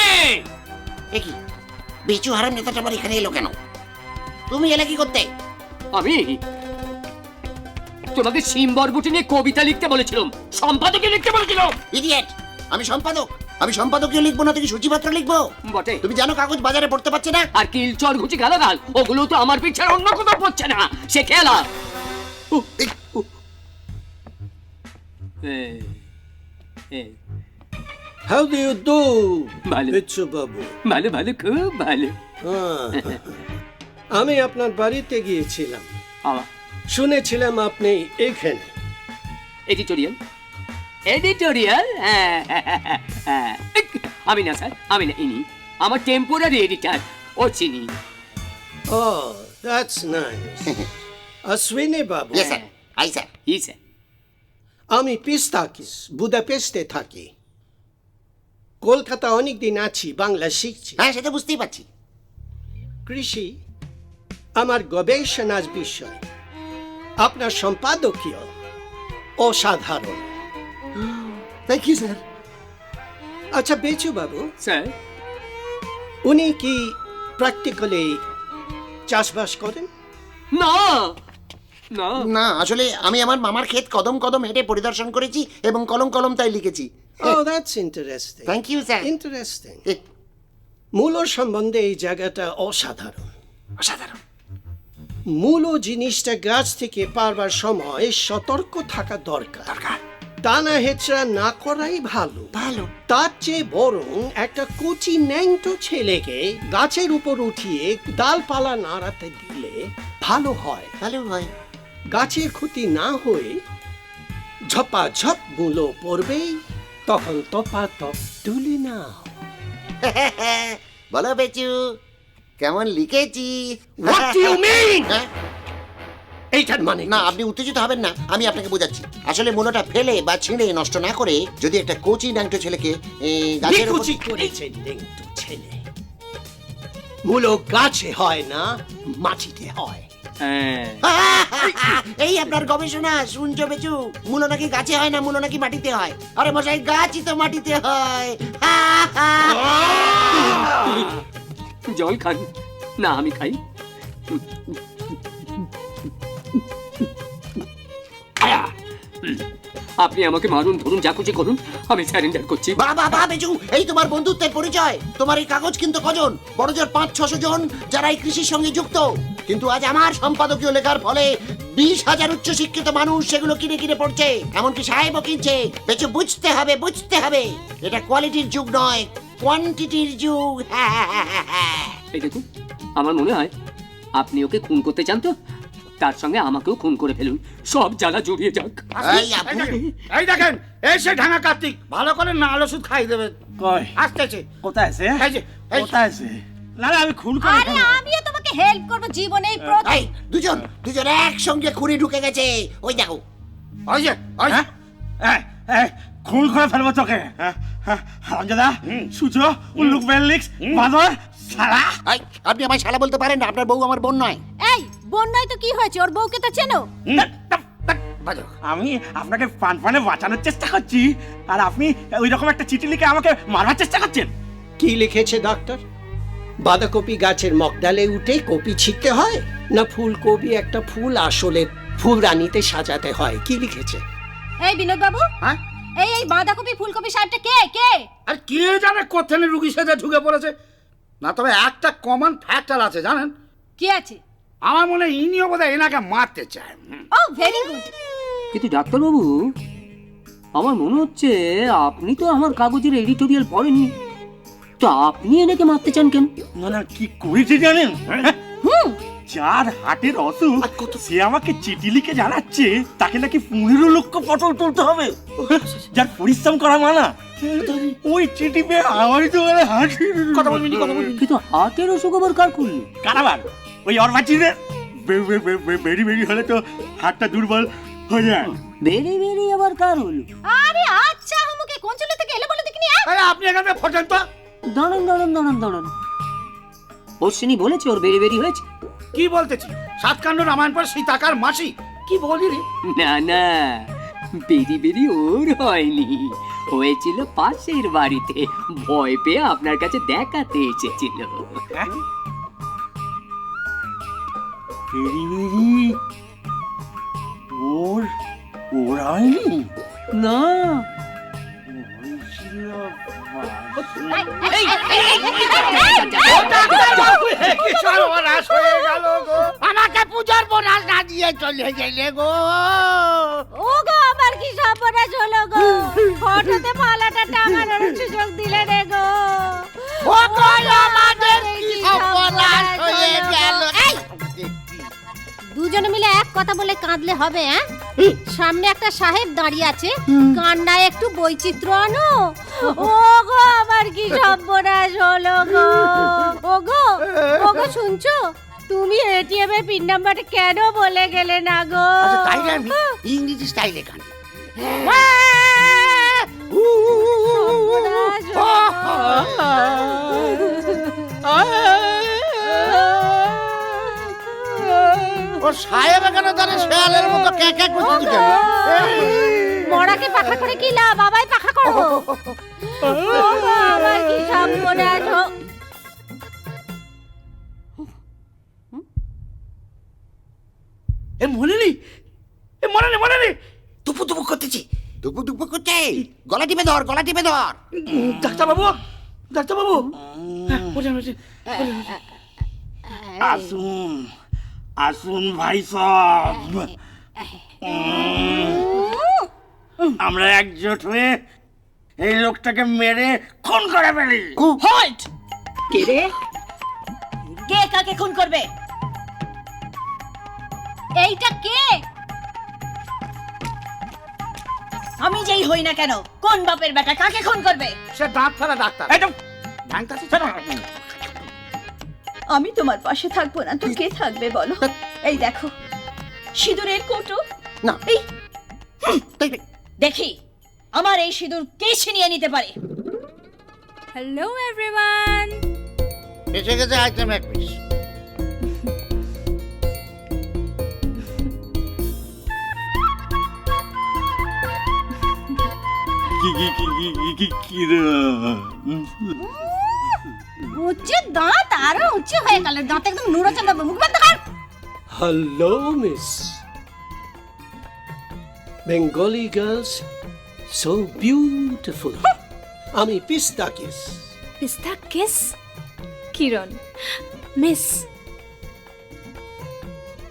এ কি বেচু হারাম নেতাটা আমার এখানে এলো কেন? তুমি এলে কি করতে? আমি তোমাকে সিম্বরবুটি নিয়ে কবিতা লিখতে বলেছিলাম, সম্পাদকে লিখতে বলেছিলাম। ইডিয়েট! আমি সম্পাদক? আমি সম্পাদকীয় লিখবো না, তুমি সূচিপত্র লিখবো? বটে। তুমি জানো কাগজ বাজারে পড়তে পারছে না? আর কিলচর ঘুচি গালাগাল ওগুলো তো আমার পিছনে অন্য কোথাও পড়ছে না, সে খেলা। How do you do, ভালো বিচ্ছু বাবু? ভালো ভালো, খুব ভালো। আমি আপনার বাড়িতে গিয়েছিলাম, আমার শুনেছিলাম আপনি এখানে। এডিটোরিয়াল এডিটোরিয়াল আমি না স্যার, আমি না, ইনি আমার temporary editor Ashwini. Oh, that's nice. Ashwini Babu. Yes, sir. Hi, sir. Yes, sir. আমি পিস্তাকিস, বুদাপেস্টে থাকি। কলকাতা অনেক দিন আছি, বাংলা শিখছি। হ্যাঁ, সেটা বুঝতেই পারছি। কৃষি আমার গবেষণার বিষয়। আপনার সম্পাদকীয় অসাধারণ। Thank you sir. আচ্ছা বেচু বাবু, স্যার উনি কি প্র্যাকটিক্যালি চাষবাস করেন? না না না, আসলে আমি আমার মামার ক্ষেত কদম কদম হেঁটে পরিদর্শন করেছি এবং কলম কলম তাই লিখেছি। Oh, that's interesting. Thank you sir. Interesting. মূলো সম্বন্ধে এই জায়গাটা অসাধারণ। অসাধারণ। মূলো জিনিসটা গাছ থেকে পারবার সময় সতর্ক থাকা দরকার। টানা হেঁচড়া না করাই ভালো। ভালো। তার চেয়ে বরং একটা কচি ন্যাংটো ছেলেকে গাছের উপর উঠিয়ে ডালপালা নাড়াতে দিলে ভালো হয়। ভালো হয়। গাছের ক্ষতি না হয়ে ঝপাঝপ মূলো পড়বেই, তখন তপা তপ তুলে নাও। বলো বেচু, কেমন লিখেছি? What do you mean? এইটার মানে না, আপনি উত্তেজিত হবেন না, আমি আপনাকে বোঝাচ্ছি। আসলে মূলটা ফেলে বা ছিঁড়ে নষ্ট না করে যদি একটা কোচি ন্যাংটো ছেলেকে গাছের উপর- নিকুচি করেছে ন্যাংটো ছেলে। মূলো গাছে হয় না, মাটিতে হয়। এই আপনার গবেষণা শুনছো বেচু? মূলো নাকি গাছে হয় না, মূলো নাকি মাটিতে হয়। আরে মশাই, গাছই তো মাটিতে হয়। জল খান না, আমি খাই। আপনি আমাকে মারুন, ধরুন, যা খুশি করুন, আমি স্যারেন্ডার করছি। বাবা বাবা বেচু, এই তোমার বন্ধুত্বের পরিচয়। তোমার এই কাগজ কিন্তু কজন? বড়জোর 500-600 জন যারা এই কৃষির সঙ্গে যুক্ত। কিন্তু আজ আমার সম্পাদকীয় লেখার ফলে 20,000 উচ্চশিক্ষিত মানুষ সেগুলো কিনে কিনে পড়ছে, এমনকি সাহেবও কিনছে। বেচু, বুঝতে হবে, বুঝতে হবে, এটা কোয়ালিটির যুগ নয়, কোয়ান্টিটির যুগ। এই দেখুন, আমার মনে হয় আপনি ওকে খুন করতে চান, তো তার সঙ্গে আমাকেও খুন করে ফেলুন, সব জ্বালা জড়িয়ে যাক। এই দেখেন, এই সে ঢাঙা কার্তিক, ভালো করে নাল ওষুধ খাই দেবেন। কই আসতেছে। কোথায় আছে? এই যে, এই কোথায় আছে? না না, আমি খুন করে আরে আমিও তোমাকে হেল্প করব জীবনেই প্রথম। এই দুজন একসঙ্গে খুঁড়ে ঢুকে গেছে, ওই দেখো। ওই যে, ওই যে। খুন করে ফেলবো তোকে। হারামজাদা, সুজো, উল্লুক বেল্লিক্স, বাঁদর, শালা। আপনি আমায় শালা বলতে পারেন না, আপনার বউ আমার বোন নয়। এই বোন নয় তো কি হয়েছে, ওর বউকে তো চেনো। আমি আপনাকে পানে বাঁচানোর চেষ্টা করছি, আর আপনি ওই রকম একটা চিঠি লিখে আমাকে মারবার চেষ্টা করছেন। কি লিখেছে ডাক্তার? বাঁধাকপি গাছের মগডালে উঠে কপি ছিঁড়তে হয়, না ফুলকপি একটা ফুল আসলে ফুলদানিতে সাজাতে হয়? কি লিখেছে? এই বিনোদ বাবু, হ্যাঁ, এই বাঁধাকপি ফুলকপি সাহেবটা কে কে? আর কে জানে কোথায় রুগী সেজে ঢুকে পড়েছে। না, তবে একটা কমন ফ্যাক্টর আছে, জানেন কি আছে? আমার মনে হয় ইনিও বোধহয় এনাকে মারতে চায়। ও ভেরি গুড। কিন্তু ডাক্তারবাবু, আমার মনে হচ্ছে আপনি তো আমার কাগজের এডিটোরিয়াল পড়েননি, তো আপনি এনেকে মারতে চান কেন? না না, কি করেছে জানেন? যার হাটের অসুখ, সে আমাকে চিঠি লিখে জানাচ্ছে তাকে নাকি 15 লক্ষ পটল তুলতে হবে, যার পরিশ্রম করা মানা। ওই চিঠি পেয়ে আমারই তো হাটের কথা বলবি, কিন্তু হাটের অসুখ আবার কার করলো? কারাবার ওই অর্বাচিনের বেরি বেরি হলে তো হাতটা দুর্বল হয়ে যায়। বেরি বেরি আবার কার হলো? আরে আচ্ছা, আমাকে কোন চলে থেকে এলে বলে দেখিনি। আপনি এখানে ফোটেন তো। দাঁড়ান। অশ্বিনী বলেছে ওর বেরি বেরি হয়েছে। কি বলতেছি? সাতকাণ্ড রামায়ণ পর সীতাকার মাসি, কি বলি রে? না, বেরি বেরি ওর হয়নি, হয়েছিল পাশের বাড়িতে, ভয় পেয়ে আপনার কাছে দেখাতে এসেছিল। বেরি বেরি ওর হয়নি? না, আমাকে পূজার বোনাস না দিয়ে চলে গেলে গো। ও গো, আমার কি সর্বনাশ হলো গো, ফটোতে মালাটা টাঙানোর সুযোগ দিলে রে গো। ও গো, আমাদের কি সর্বনাশ হয়ে গেল। এই দুজনে মিলে এক কথা বলে কাঁদলে হবে? হ্যাঁ, সামনে একটা সাহেব দাঁড়িয়ে আছে, কান্নায় একটু বৈচিত্র্য আনো। ও গো, আমার কি সর্বনাশ হলো গো। ও গো, শুনছো? তুমি এটিএম এর পিন নাম্বারটা কেন বলে গেলে না গো? তাই আমি ইংরেজি স্টাইলে কাঁদি। ও সাহেব এখানে দাঁড়িয়ে শেয়ালের মতো ক্যাঁ করছিস কেন? মরাকে পাখা করে কি লাভ, বাবাই পাখা করো। ও বাবা, কি সব করে আছো। এ মনে নেই, দুপু দুপু করতেছি, দুপু দুপু করছে, গলা টিপে ধর, গলা টিপে ধর। ডাক্তারবাবু, ডাক্তারবাবু, আসুন আসুন ভাই সব, আমরা একজোট হয়ে এই লোকটাকে মেরে খুন করে ফেলি। হোল্ড! কে রে? কে কাকে খুন করবে? এইটা কে? আমি যেই হই না কেন, কোন বাপের বেটা কাকে খুন করবে? সে দাঁত ফেলা ডাক্তার। আমি তোমার পাশে থাকবো না তো কে থাকবে বলো? এই দেখো সিঁদুরের কৌটো না, এই দেখি আমার এই সিঁদুর কে ছিনিয়ে নিতে পারে। হ্যালো এভরিওয়ান, এসে গেছে আইটেম এক পিস। উচ্চ দাঁত আরো উচ্চ হয়ে গেল, দাঁত একদম নুড়ো চন্দ্র, মুখ বন্ধ কর। Hello miss, Bengali girls so beautiful. আমি পিস্তাকিস। পিস্তা কিস? কিরণ, মিস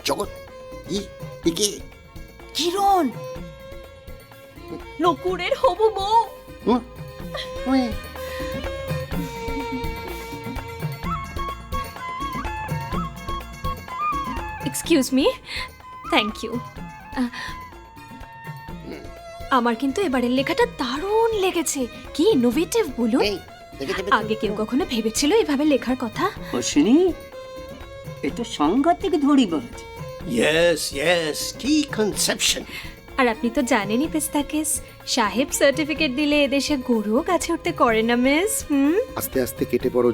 জগৎ, কে? কিরণ, নকুরের হবু বউ। Excuse me, thank you. আমার কিন্তু এবারের লেখাটা দারুণ লেগেছে। কি ইনোভেটিভ বলুন। আগে কেউ কখনো ভেবেছিল এভাবে লেখার কথা? অশ্বিনী, এটা সাংঘাতিক ধরিবাজ। ইয়েস ইয়েস, কি কনসেপশন। আর আপনি তো জানেনই পিস্তাকিস, সাহেব সার্টিফিকেট দিলে এদেশে গরুও গাছে উঠতে করে না মিস। আস্তে আস্তে কেটে পড়ো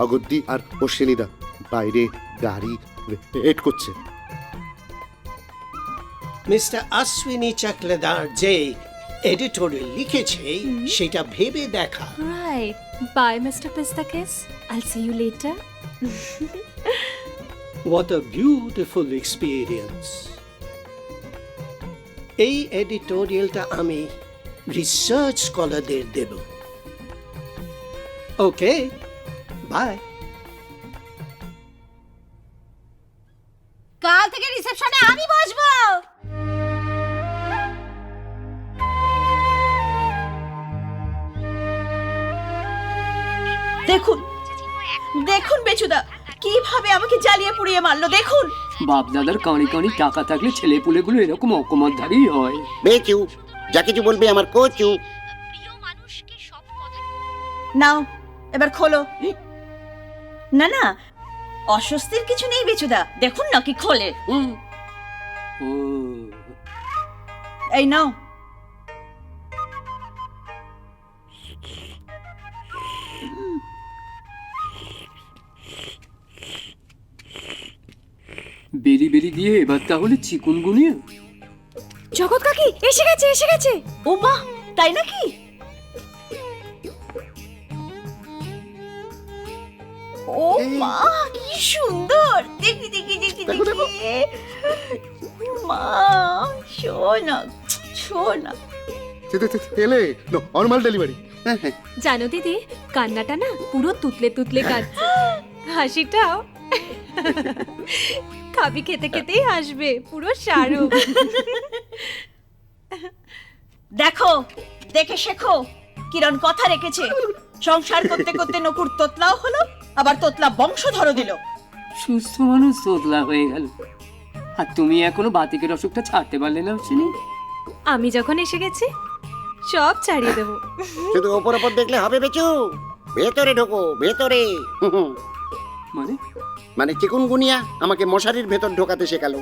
অগদ্দি আর অশ্বিনীদা, বাইরে গাড়ি ওয়েট করছে। মিস্টার অশ্বিনী চক্রধার যে এডিটোরিয়াল লিখেছে সেটা ভেবে দেখা। Right, by mister Pistakis, I'll see you later. What a beautiful experience. এই এডিটোরিয়ালটা আমি রিসার্চ স্কলারদের দেব। Okay, by. কাল থেকে রিসেপশনে আমি বসবো। দেখুন দেখুন বেচুদা কিভাবে আমাকে জ্বালিয়ে পুড়িয়ে মারলো, দেখুন। বাপ দাদার কাঁড়ি কাঁড়ি টাকা থাকলে ছেলে পুলেগুলো এরকম অকমাতধারী হয়। বেচু, যা কিছু বলবে আমার কোচু। নাও এবার খোলো। না না, অস্বস্তির কিছু নেই বেচুদা, দেখুন না কি খোলে। এই নাও। বেরি বেরি দিয়ে এবার তাহলে চিকুনগুনিয়া। জগৎ কাকি এসে গেছে, এসে গেছে। ও মা, তাই নাকি? ও মা, কি সুন্দর। দেখি দেখি দেখি দেখি। মা, শোনা শোনা। এলে নর্মাল ডেলিভারি। জানো দিদি, কান্নাটা না পুরো তুতলে তুতলে কাঁদছে, হাসিটাও খাবি খেতে খেতেই হাসবে, পুরো শাহরুখ। দেখো, দেখে শেখো, কিরণ কথা রেখেছে। সংসার করতে করতে নকুর তোতলাও হলো, আবার তোতলা বংশধরও দিল। সুস্থ মানুষ তোতলা হয়ে গেল, আর তুমি এখনো বাতিকের অসুখটা ছাড়তে পারলে না অশ্বিনী। আমি যখন এসে গেছি সব ছাড়িয়ে দেবো। শুধু ওপর ওপর দেখলে হবে বেচু, ভেতরে ঢোকো, ভেতরে। মানে মানে চিকুনগুনিয়া আমাকে মশারির ভেতর ঢোকাতে শেখালো,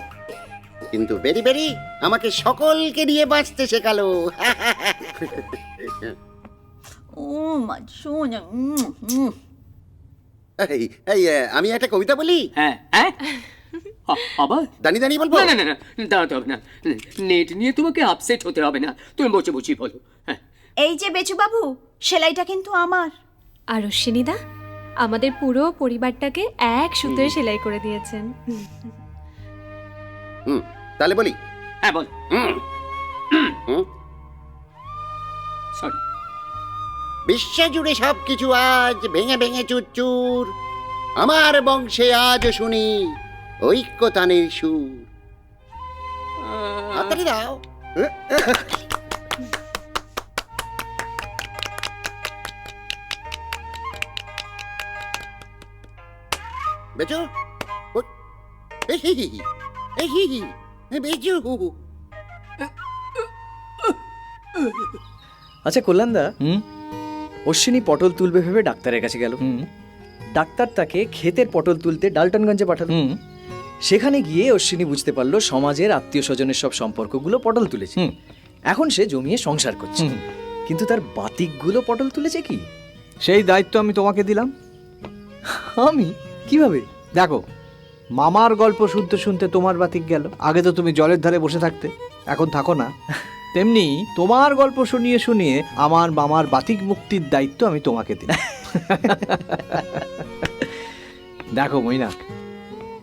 কিন্তু বেরি বেরি আমাকে সকলকে নিয়ে বাঁচতে শেখালো। ও মা, শোনা। এই আমি একটা কবিতা বলি। হ্যাঁ হ্যাঁ, আবার দাঁড়িয়ে দাঁড়িয়ে বলবো? না না না না, দাঁড়াতে হবে না। নেট নিয়ে তোমাকে আপসেট হতে হবে না, তুমি বসে বসে বলো। হ্যাঁ, এই যে বেচু বাবু, সেলাইটা কিন্তু আমার। আর অশ্বিনীদা আমাদের পুরো পরিবারটাকে এক সুতোয় সেলাই করে দিয়েছেন। তাহলে বলি? হ্যাঁ বল। সরি। বিশ্ব জুড়ে সবকিছু আজ ভেঙে ভেঙে চুরচুর, আমার বংশে আজ শুনি ঐক্যতানের সুর। হাততালি দাও। বেচু, বেচু। আচ্ছা কল্যাণদা, অশ্বিনী পটল তুলবে ভেবে ডাক্তারের কাছে গেল। ডাক্তার তাকে ক্ষেতের পটল তুলতে ডালটনগঞ্জে পাঠালো। সেখানে গিয়ে অশ্বিনী বুঝতে পারলো সমাজের আত্মীয় স্বজনের সব সম্পর্কগুলো পটল তুলেছে। এখন সে জমিয়ে সংসার করছে, কিন্তু তার বাতিকগুলো পটল তুলেছে কি? সেই দায়িত্ব আমি তোমাকে দিলাম। আমি কিভাবে? দেখো, মামার গল্প শুনতে শুনতে তোমার বাতিক গেল। আগে তো তুমি জলের ধারে বসে থাকতে, এখন থাকো না। তেমনি তোমার গল্প শুনিয়ে শুনিয়ে আমার মামার বাতিক মুক্তির দায়িত্ব আমি তোমাকে দিলাম। দেখো মৈনাক,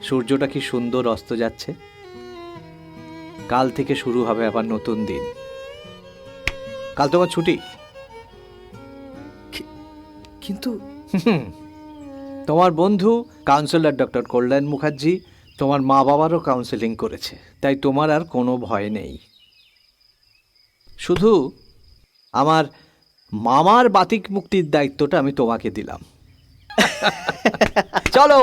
সূর্যটা কি সুন্দর অস্ত যাচ্ছে। কাল থেকে শুরু হবে আবার নতুন দিন। কাল তোমার ছুটি। কিন্তু তোমার বন্ধু কাউন্সিলর ডক্টর কল্যাণ মুখার্জি তোমার মা বাবারও কাউন্সেলিং করেছে, তাই তোমার আর কোনো ভয় নেই। শুধু আমার মামার বাতিক মুক্তির দায়িত্বটা আমি তোমাকে দিলাম। চলো।